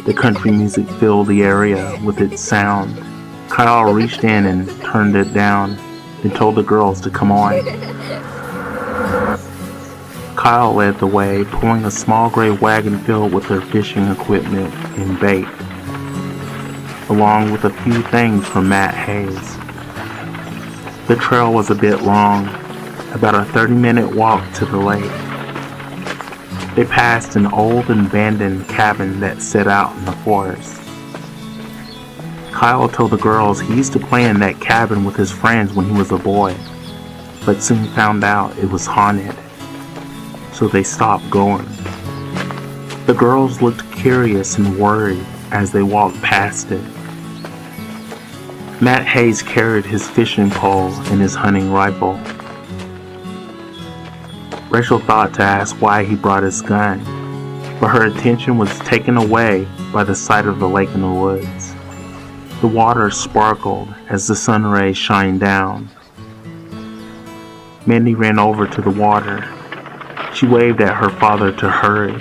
The country music filled the area with its sound. Kyle reached in and turned it down, then told the girls to come on. Kyle led the way, pulling a small gray wagon filled with their fishing equipment and bait, along with a few things from Matt Hayes. The trail was a bit long, about a 30-minute walk to the lake. They passed an old and abandoned cabin that set out in the forest. Kyle told the girls he used to play in that cabin with his friends when he was a boy, but soon found out it was haunted, so they stopped going. The girls looked curious and worried as they walked past it. Matt Hayes carried his fishing pole and his hunting rifle. Rachel thought to ask why he brought his gun, but her attention was taken away by the sight of the lake in the woods. The water sparkled as the sun rays shined down. Mandy ran over to the water. She waved at her father to hurry.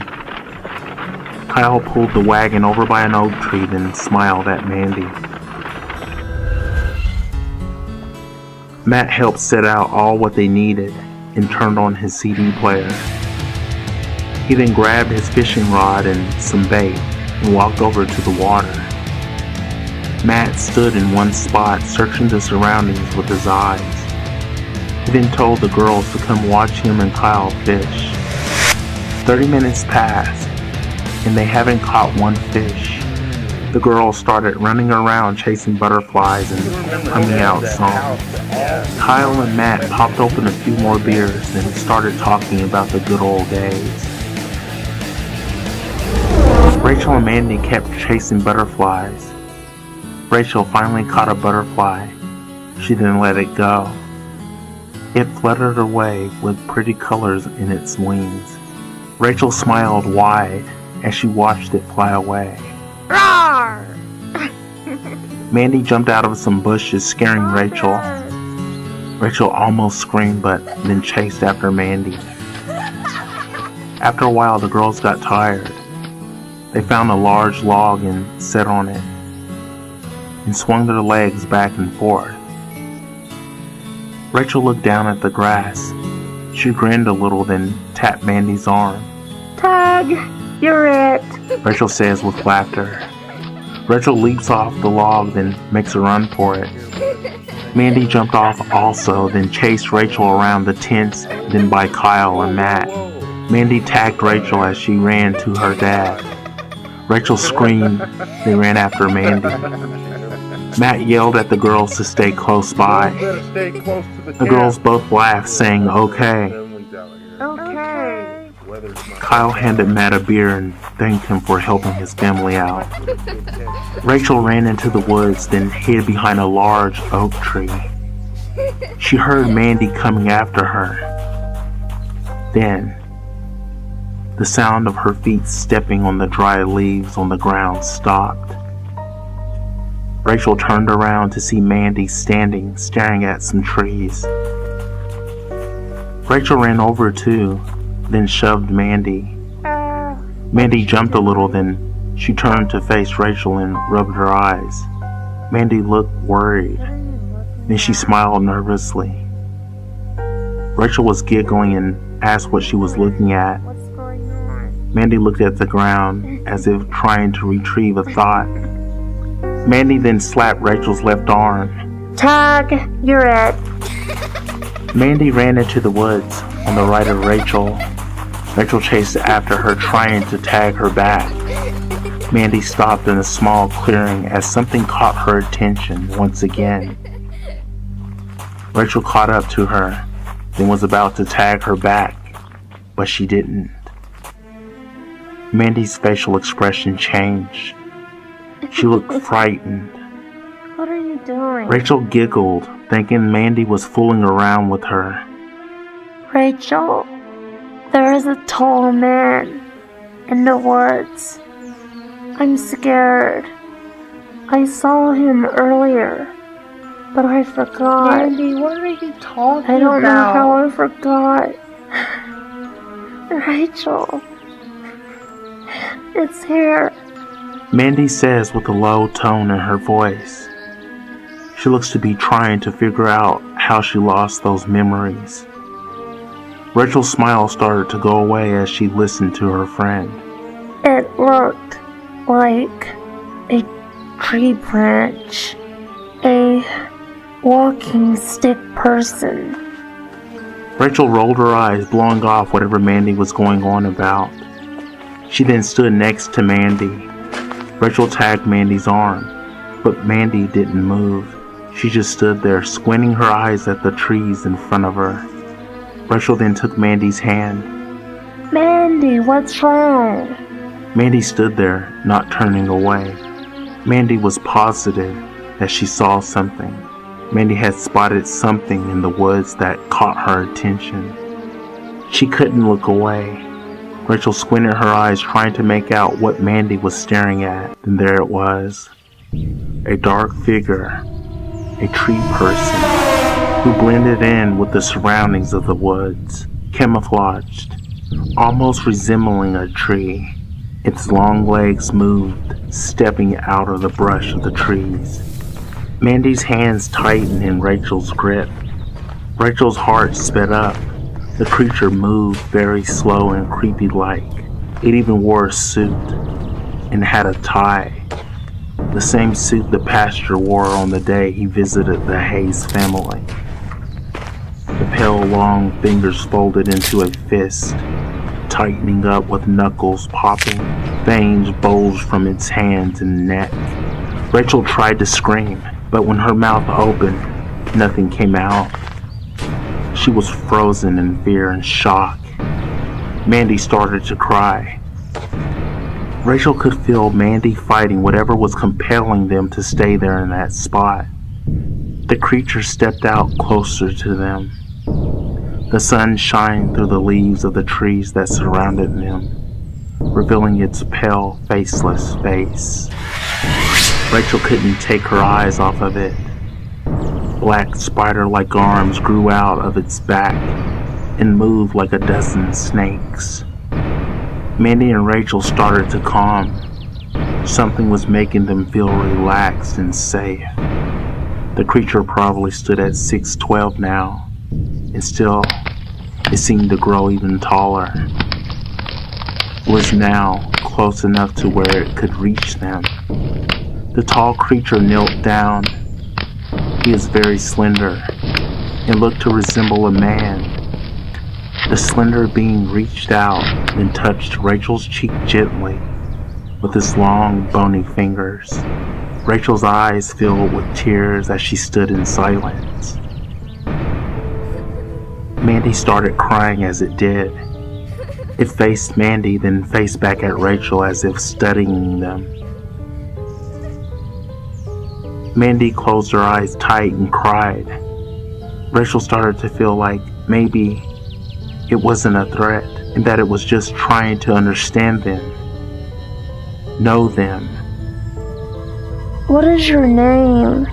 Kyle pulled the wagon over by an oak tree, then smiled at Mandy. Matt helped set out all what they needed and turned on his CD player. He then grabbed his fishing rod and some bait and walked over to the water. Matt stood in one spot, searching the surroundings with his eyes. He then told the girls to come watch him and Kyle fish. 30 minutes passed, and they haven't caught one fish. The girls started running around chasing butterflies and humming out songs. Kyle and Matt popped open a few more beers and started talking about the good old days. Rachel and Mandy kept chasing butterflies. Rachel finally caught a butterfly. She then let it go. It fluttered away with pretty colors in its wings. Rachel smiled wide as she watched it fly away. Roar! Mandy jumped out of some bushes, scaring Rachel. Rachel almost screamed, but then chased after Mandy. After a while, the girls got tired. They found a large log and sat on it, and swung their legs back and forth. Rachel looked down at the grass. She grinned a little, then tapped Mandy's arm. Tag, you're it. Rachel says with laughter. Rachel leaps off the log, then makes a run for it. Mandy jumped off also, then chased Rachel around the tents, then by Kyle and Matt. Mandy tagged Rachel as she ran to her dad. Rachel screamed, they ran after Mandy. Matt yelled at the girls to stay close by. The girls both laughed, saying, "Okay." Okay. Kyle handed Matt a beer and thanked him for helping his family out. Rachel ran into the woods, then hid behind a large oak tree. She heard Mandy coming after her. Then, the sound of her feet stepping on the dry leaves on the ground stopped. Rachel turned around to see Mandy standing, staring at some trees. Rachel ran over too, then shoved Mandy. Mandy jumped a little, then she turned to face Rachel and rubbed her eyes. Mandy looked worried. Then she smiled nervously. Rachel was giggling and asked what she was looking at. What's going on? Mandy looked at the ground as if trying to retrieve a thought. Mandy then slapped Rachel's left arm. Tag, you're it. Mandy ran into the woods on the right of Rachel. Rachel chased after her, trying to tag her back. Mandy stopped in a small clearing as something caught her attention once again. Rachel caught up to her, then was about to tag her back, but she didn't. Mandy's facial expression changed. She looked frightened. What are you doing? Rachel giggled, thinking Mandy was fooling around with her. Rachel, there is a tall man in the woods. I'm scared. I saw him earlier, but I forgot. Mandy, what are you talking about? I don't know how I forgot. Rachel, it's here. Mandy says with a low tone in her voice. She looks to be trying to figure out how she lost those memories. Rachel's smile started to go away as she listened to her friend. It looked like a tree branch, a walking stick person. Rachel rolled her eyes, blowing off whatever Mandy was going on about. She then stood next to Mandy. Rachel tagged Mandy's arm, but Mandy didn't move. She just stood there, squinting her eyes at the trees in front of her. Rachel then took Mandy's hand. Mandy, what's wrong? Mandy stood there, not turning away. Mandy was positive that she saw something. Mandy had spotted something in the woods that caught her attention. She couldn't look away. Rachel squinted her eyes, trying to make out what Mandy was staring at. Then there it was. A dark figure. A tree person who blended in with the surroundings of the woods, camouflaged, almost resembling a tree. Its long legs moved, stepping out of the brush of the trees. Mandy's hands tightened in Rachel's grip. Rachel's heart sped up. The creature moved very slow and creepy-like. It even wore a suit and had a tie. The same suit the pastor wore on the day he visited the Hayes family. The pale long fingers folded into a fist, tightening up with knuckles popping. Veins bulged from its hands and neck. Rachel tried to scream, but when her mouth opened, nothing came out. She was frozen in fear and shock. Mandy started to cry. Rachel could feel Mandy fighting whatever was compelling them to stay there in that spot. The creature stepped out closer to them. The sun shined through the leaves of the trees that surrounded them, revealing its pale, faceless face. Rachel couldn't take her eyes off of it. Black spider-like arms grew out of its back and moved like a dozen snakes. Mandy and Rachel started to calm. Something was making them feel relaxed and safe. The creature probably stood at 6'12" now, and still, it seemed to grow even taller. It was now close enough to where it could reach them. The tall creature knelt down. He is very slender and looked to resemble a man. The slender being reached out and touched Rachel's cheek gently with his long, bony fingers. Rachel's eyes filled with tears as she stood in silence. Mandy started crying as it did. It faced Mandy, then faced back at Rachel as if studying them. Mandy closed her eyes tight and cried. Rachel started to feel like maybe it wasn't a threat and that it was just trying to understand them, know them. What is your name?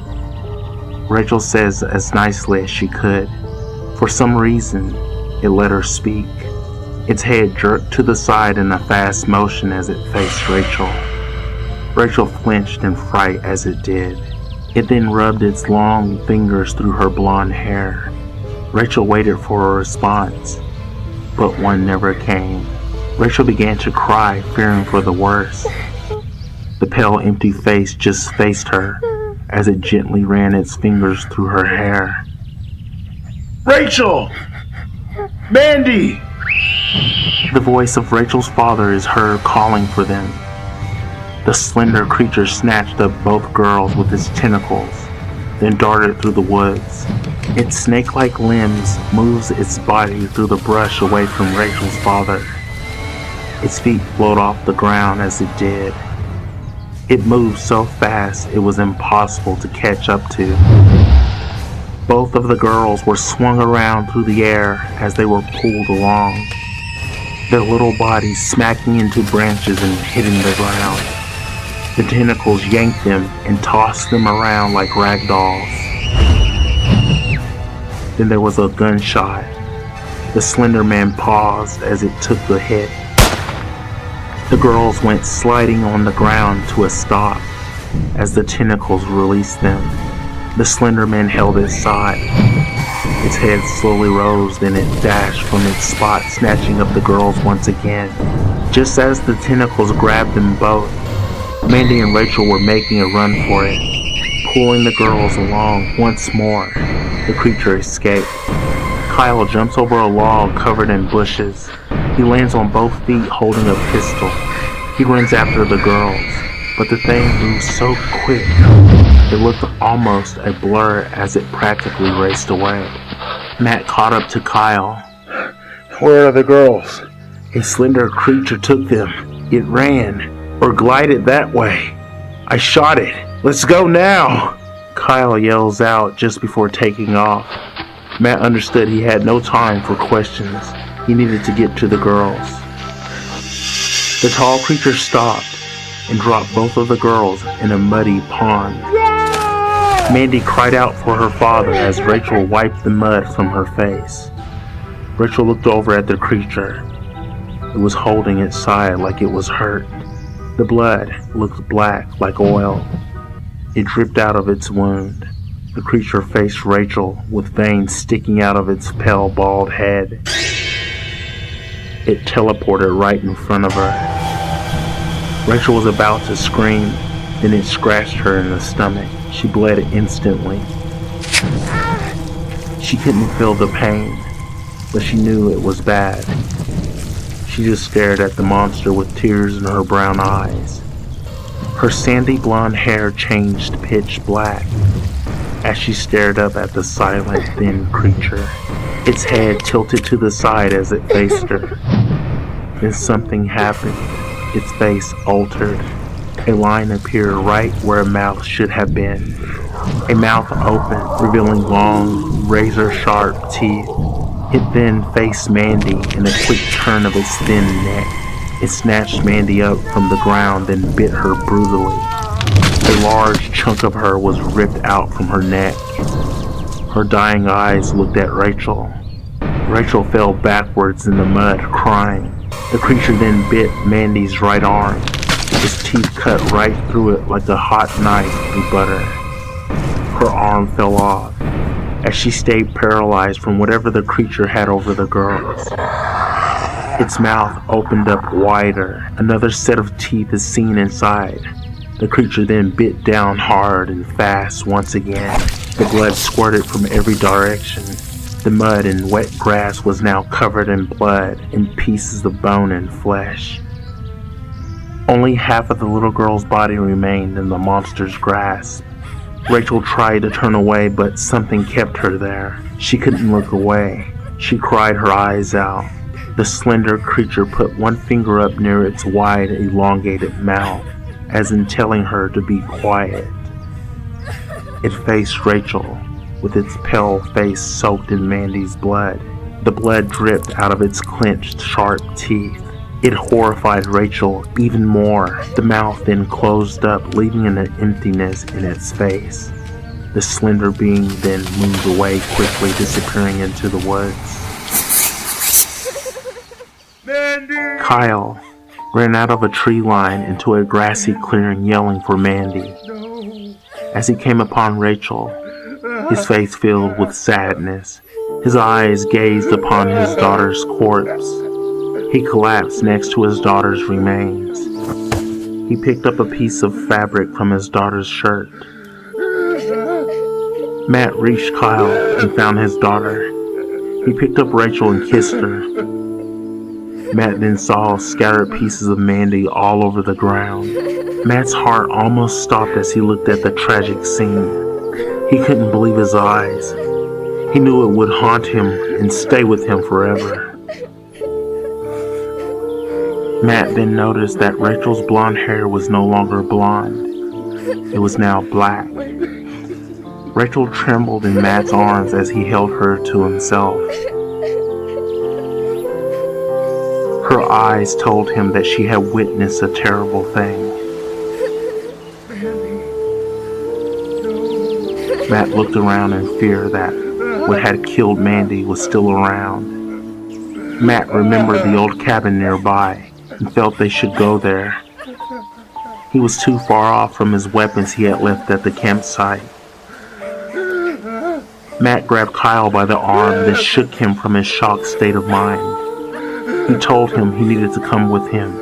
Rachel says as nicely as she could. For some reason, it let her speak. Its head jerked to the side in a fast motion as it faced Rachel. Rachel flinched in fright as it did. It then rubbed its long fingers through her blonde hair. Rachel waited for a response, but one never came. Rachel began to cry, fearing for the worst. The pale, empty face just faced her as it gently ran its fingers through her hair. Rachel! Mandy! The voice of Rachel's father is heard calling for them. The slender creature snatched up both girls with its tentacles, then darted through the woods. Its snake-like limbs moves its body through the brush away from Rachel's father. Its feet float off the ground as it did. It moved so fast it was impossible to catch up to. Both of the girls were swung around through the air as they were pulled along, their little bodies smacking into branches and hitting the ground. The tentacles yanked them and tossed them around like rag dolls. Then there was a gunshot. The Slender Man paused as it took the hit. The girls went sliding on the ground to a stop as the tentacles released them. The Slender Man held its side. Its head slowly rose, then it dashed from its spot, snatching up the girls once again. Just as the tentacles grabbed them both, Mandy and Rachel were making a run for it, pulling the girls along once more. The creature escaped. Kyle jumps over a log covered in bushes. He lands on both feet holding a pistol. He runs after the girls, but the thing moves so quick, it looked almost a blur as it practically raced away. Matt caught up to Kyle. Where are the girls? A slender creature took them. It ran, or glided that way. I shot it. Let's go now! Kyle yells out just before taking off. Matt understood he had no time for questions. He needed to get to the girls. The tall creature stopped and dropped both of the girls in a muddy pond. Mandy cried out for her father as Rachel wiped the mud from her face. Rachel looked over at the creature. It was holding its side like it was hurt. The blood looked black like oil. It dripped out of its wound. The creature faced Rachel with veins sticking out of its pale, bald head. It teleported right in front of her. Rachel was about to scream, then it scratched her in the stomach. She bled instantly. She couldn't feel the pain, but she knew it was bad. She just stared at the monster with tears in her brown eyes. Her sandy blonde hair changed pitch black as she stared up at the silent, thin creature. Its head tilted to the side as it faced her. Then something happened. Its face altered. A line appeared right where a mouth should have been. A mouth opened, revealing long, razor-sharp teeth. It then faced Mandy in a quick turn of its thin neck. It snatched Mandy up from the ground, then bit her brutally. A large chunk of her was ripped out from her neck. Her dying eyes looked at Rachel. Rachel fell backwards in the mud, crying. The creature then bit Mandy's right arm. Its teeth cut right through it like a hot knife through butter. Her arm fell off as she stayed paralyzed from whatever the creature had over the girls. Its mouth opened up wider. Another set of teeth is seen inside. The creature then bit down hard and fast once again. The blood squirted from every direction. The mud and wet grass was now covered in blood and pieces of bone and flesh. Only half of the little girl's body remained in the monster's grasp. Rachel tried to turn away, but something kept her there. She couldn't look away. She cried her eyes out. The slender creature put one finger up near its wide, elongated mouth, as in telling her to be quiet. It faced Rachel, with its pale face soaked in Mandy's blood. The blood dripped out of its clenched, sharp teeth. It horrified Rachel even more. The mouth then closed up, leaving an emptiness in its face. The slender being then moved away quickly, disappearing into the woods. Mandy! Kyle ran out of a tree line into a grassy clearing, yelling for Mandy. No! As he came upon Rachel, his face filled with sadness, his eyes gazed upon his daughter's corpse. He collapsed next to his daughter's remains. He picked up a piece of fabric from his daughter's shirt. Matt reached Kyle and found his daughter. He picked up Rachel and kissed her. Matt then saw scattered pieces of Mandy all over the ground. Matt's heart almost stopped as he looked at the tragic scene. He couldn't believe his eyes. He knew it would haunt him and stay with him forever. Matt then noticed that Rachel's blonde hair was no longer blonde. It was now black. Rachel trembled in Matt's arms as he held her to himself. Her eyes told him that she had witnessed a terrible thing. Matt looked around in fear that what had killed Mandy was still around. Matt remembered the old cabin nearby and felt they should go there. He was too far off from his weapons he had left at the campsite. Matt grabbed Kyle by the arm and shook him from his shocked state of mind. He told him he needed to come with him.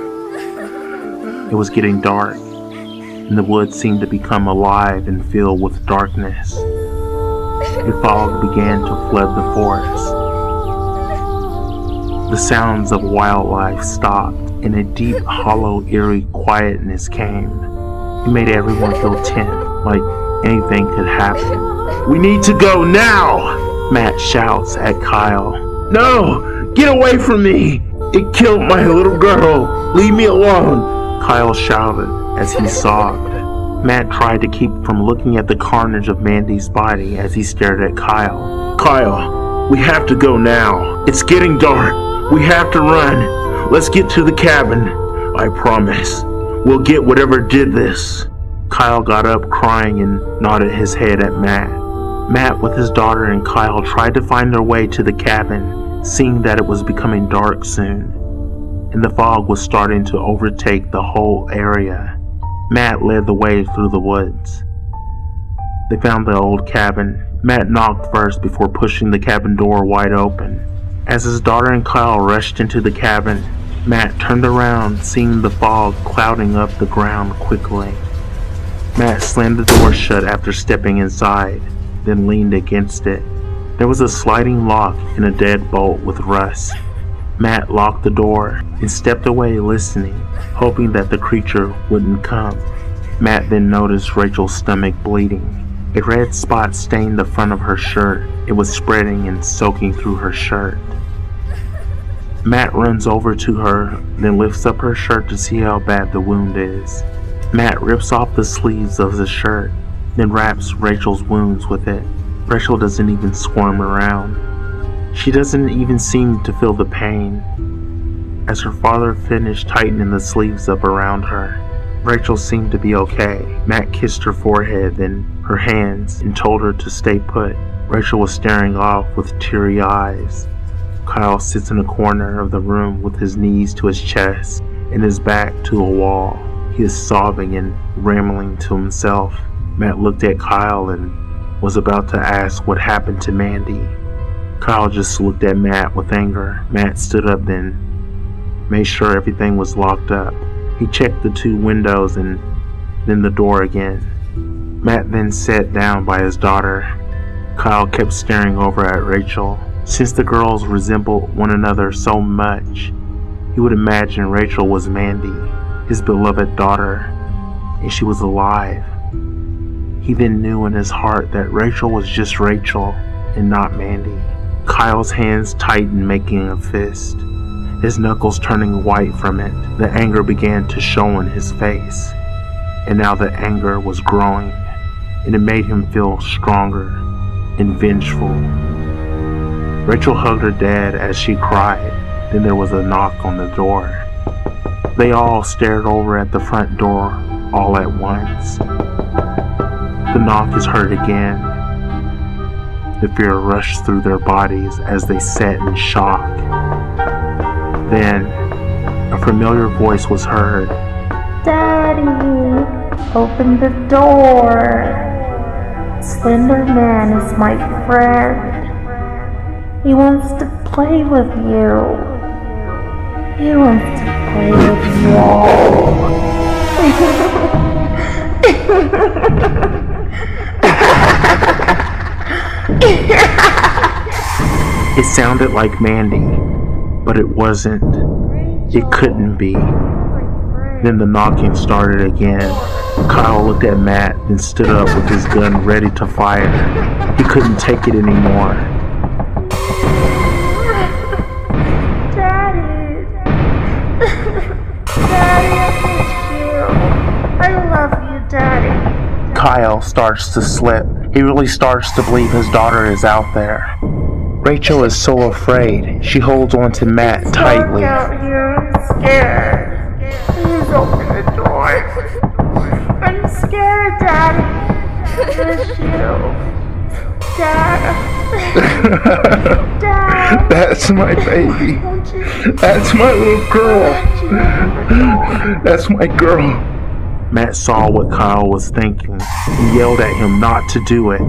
It was getting dark, and the woods seemed to become alive and filled with darkness. A fog began to flood the forest. The sounds of wildlife stopped, and a deep, hollow, eerie quietness came. It made everyone feel tense, like anything could happen. "We need to go now!" Matt shouts at Kyle. "No! Get away from me! It killed my little girl! Leave me alone!" Kyle shouted as he sobbed. Matt tried to keep from looking at the carnage of Mandy's body as he stared at Kyle. "Kyle, we have to go now. It's getting dark. We have to run. Let's get to the cabin. I promise. We'll get whatever did this." Kyle got up crying and nodded his head at Matt. Matt with his daughter and Kyle tried to find their way to the cabin, seeing that it was becoming dark soon, and the fog was starting to overtake the whole area. Matt led the way through the woods. They found the old cabin. Matt knocked first before pushing the cabin door wide open. As his daughter and Kyle rushed into the cabin, Matt turned around, seeing the fog clouding up the ground quickly. Matt slammed the door shut after stepping inside, then leaned against it. There was a sliding lock and a deadbolt with rust. Matt locked the door and stepped away, listening, hoping that the creature wouldn't come. Matt then noticed Rachel's stomach bleeding. A red spot stained the front of her shirt. It was spreading and soaking through her shirt. Matt runs over to her, then lifts up her shirt to see how bad the wound is. Matt rips off the sleeves of the shirt, then wraps Rachel's wounds with it. Rachel doesn't even squirm around. She doesn't even seem to feel the pain. As her father finished tightening the sleeves up around her, Rachel seemed to be okay. Matt kissed her forehead, then her hands, and told her to stay put. Rachel was staring off with teary eyes. Kyle sits in a corner of the room with his knees to his chest and his back to a wall. He is sobbing and rambling to himself. Matt looked at Kyle and was about to ask what happened to Mandy. Kyle just looked at Matt with anger. Matt stood up then, made sure everything was locked up. He checked the two windows and then the door again. Matt then sat down by his daughter. Kyle kept staring over at Rachel. Since the girls resembled one another so much, he would imagine Rachel was Mandy, his beloved daughter, and she was alive. He then knew in his heart that Rachel was just Rachel and not Mandy. Kyle's hands tightened, making a fist, his knuckles turning white from it. The anger began to show in his face, and now the anger was growing, and it made him feel stronger and vengeful. Rachel hugged her dad as she cried. Then there was a knock on the door. They all stared over at the front door all at once. The knock is heard again. The fear rushed through their bodies as they sat in shock. Then, a familiar voice was heard. Daddy, open the door. Slender Man is my friend. He wants to play with you. He wants to play with you all. It sounded like Mandy, but it wasn't. It couldn't be. Then the knocking started again. Kyle looked at Matt, then stood up with his gun ready to fire. He couldn't take it anymore. Daddy. Daddy, I miss you. I love you, Daddy. Kyle starts to slip. He really starts to believe his daughter is out there. Rachel is so afraid. She holds on to Matt tightly. Out here, I'm scared. Please open the door. I'm scared, Daddy. I miss you. Dad. Dad. That's my baby. That's my little girl. That's my girl. Matt saw what Kyle was thinking and yelled at him not to do it.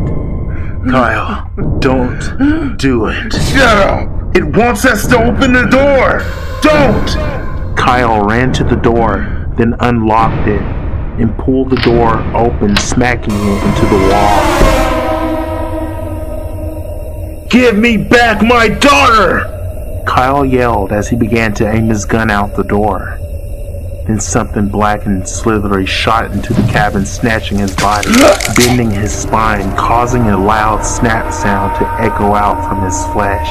Kyle, don't do it. Shut up! It wants us to open the door! Don't! Kyle ran to the door, then unlocked it and pulled the door open, smacking it into the wall. Give me back my daughter! Kyle yelled as he began to aim his gun out the door. Then something black and slithery shot into the cabin, snatching his body, bending his spine, causing a loud snap sound to echo out from his flesh.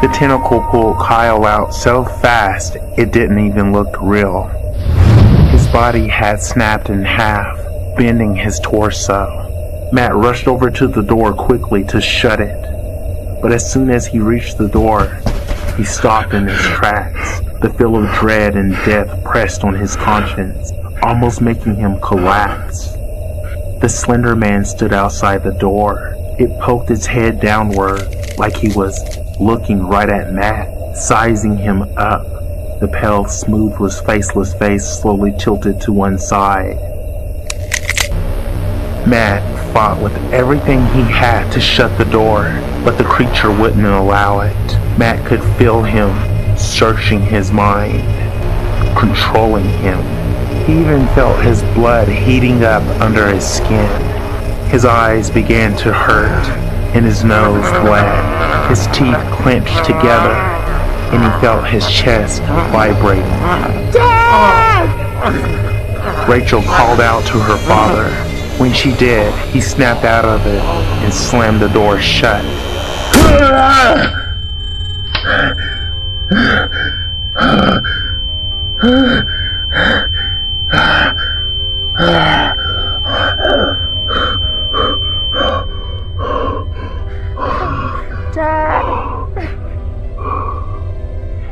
The tentacle pulled Kyle out so fast it didn't even look real. His body had snapped in half, bending his torso. Matt rushed over to the door quickly to shut it, but as soon as he reached the door, he stopped in his tracks. The feel of dread and death pressed on his conscience, almost making him collapse. The Slender Man stood outside the door. It poked its head downward like he was looking right at Matt, sizing him up. The pale, smoothless, faceless face slowly tilted to one side. Matt fought with everything he had to shut the door, but the creature wouldn't allow it. Matt could feel him searching his mind, controlling him. He even felt his blood heating up under his skin. His eyes began to hurt, and his nose bled. His teeth clenched together, and he felt his chest vibrating. Dad! Rachel called out to her father. When she did, he snapped out of it and slammed the door shut. Dad.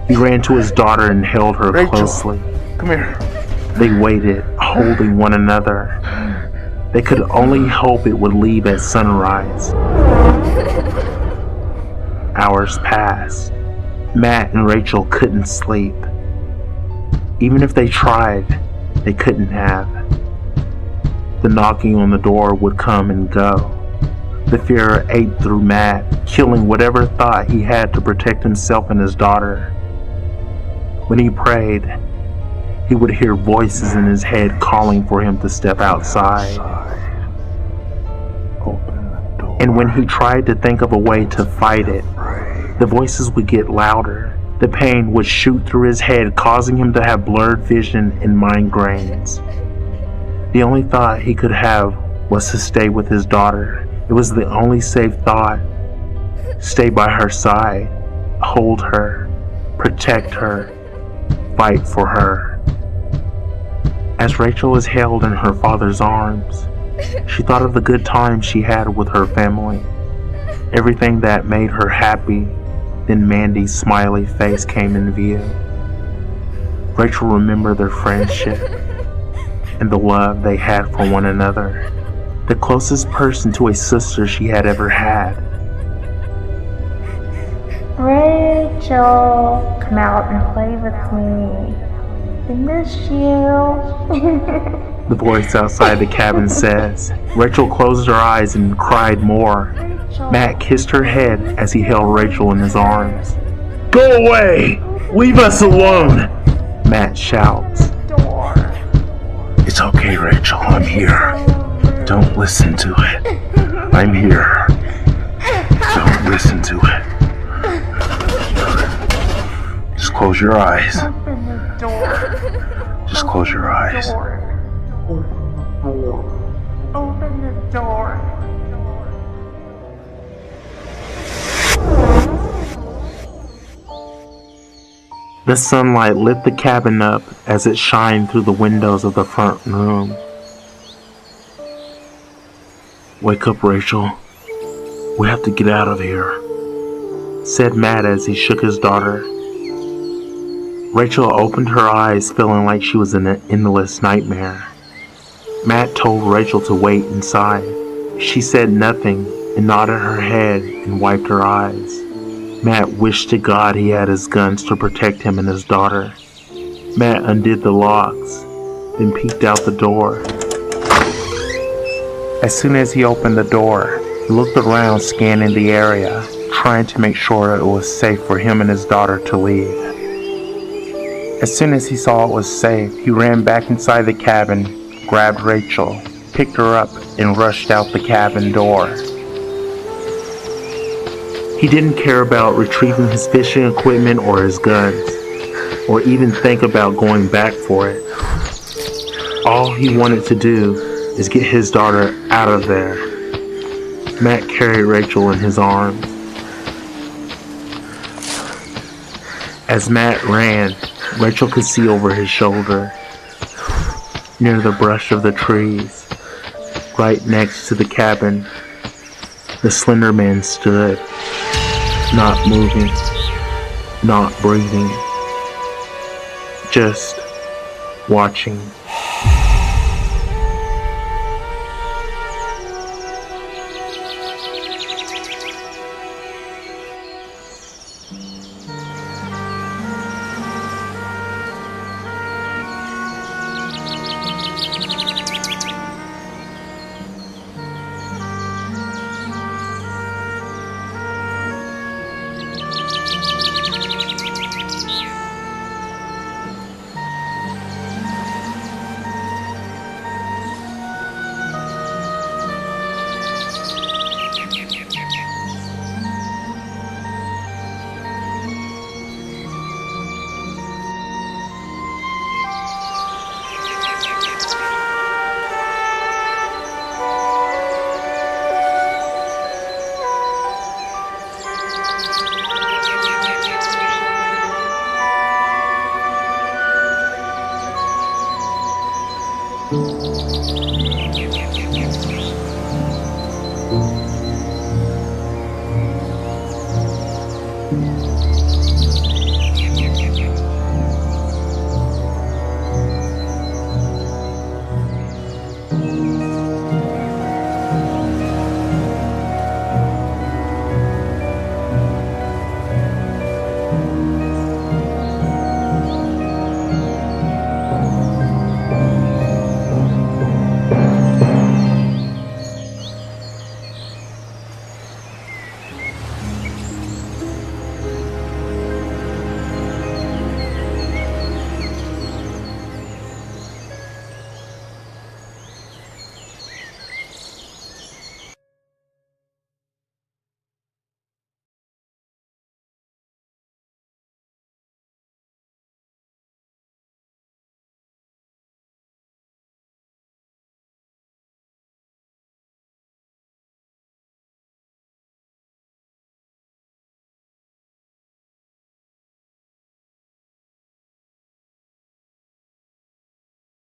He ran to his daughter and held her closely. Come here. They waited, holding one another. They could only hope it would leave at sunrise. Hours passed. Matt and Rachel couldn't sleep. Even if they tried, they couldn't have. The knocking on the door would come and go. The fear ate through Matt, killing whatever thought he had to protect himself and his daughter. When he prayed, he would hear voices in his head calling for him to step outside. And when he tried to think of a way to fight it, the voices would get louder. The pain would shoot through his head, causing him to have blurred vision and migraines. The only thought he could have was to stay with his daughter. It was the only safe thought. Stay by her side, hold her, protect her, fight for her. As Rachel was held in her father's arms, she thought of the good times she had with her family, everything that made her happy. Then Mandy's smiley face came in view. Rachel remembered their friendship and the love they had for one another, the closest person to a sister she had ever had. Rachel, come out and play with me. I miss you. The voice outside the cabin says. Rachel closed her eyes and cried more. Matt kissed her head as he held Rachel in his arms. Go away! Leave us alone! Matt shouts. It's okay, Rachel. I'm here. Don't listen to it. I'm here. Don't listen to it. Just close your eyes. Open the door. Just close your eyes. Open the door. The sunlight lit the cabin up as it shined through the windows of the front room. Wake up, Rachel. We have to get out of here, said Matt as he shook his daughter. Rachel opened her eyes, feeling like she was in an endless nightmare. Matt told Rachel to wait inside. She said nothing and nodded her head and wiped her eyes. Matt wished to God he had his guns to protect him and his daughter. Matt undid the locks, then peeked out the door. As soon as he opened the door, he looked around, scanning the area, trying to make sure it was safe for him and his daughter to leave. As soon as he saw it was safe, he ran back inside the cabin, grabbed Rachel, picked her up, and rushed out the cabin door. He didn't care about retrieving his fishing equipment or his guns, or even think about going back for it. All he wanted to do is get his daughter out of there. Matt carried Rachel in his arms. As Matt ran, Rachel could see over his shoulder, near the brush of the trees, right next to the cabin. The Slender Man stood, not moving, not breathing, just watching.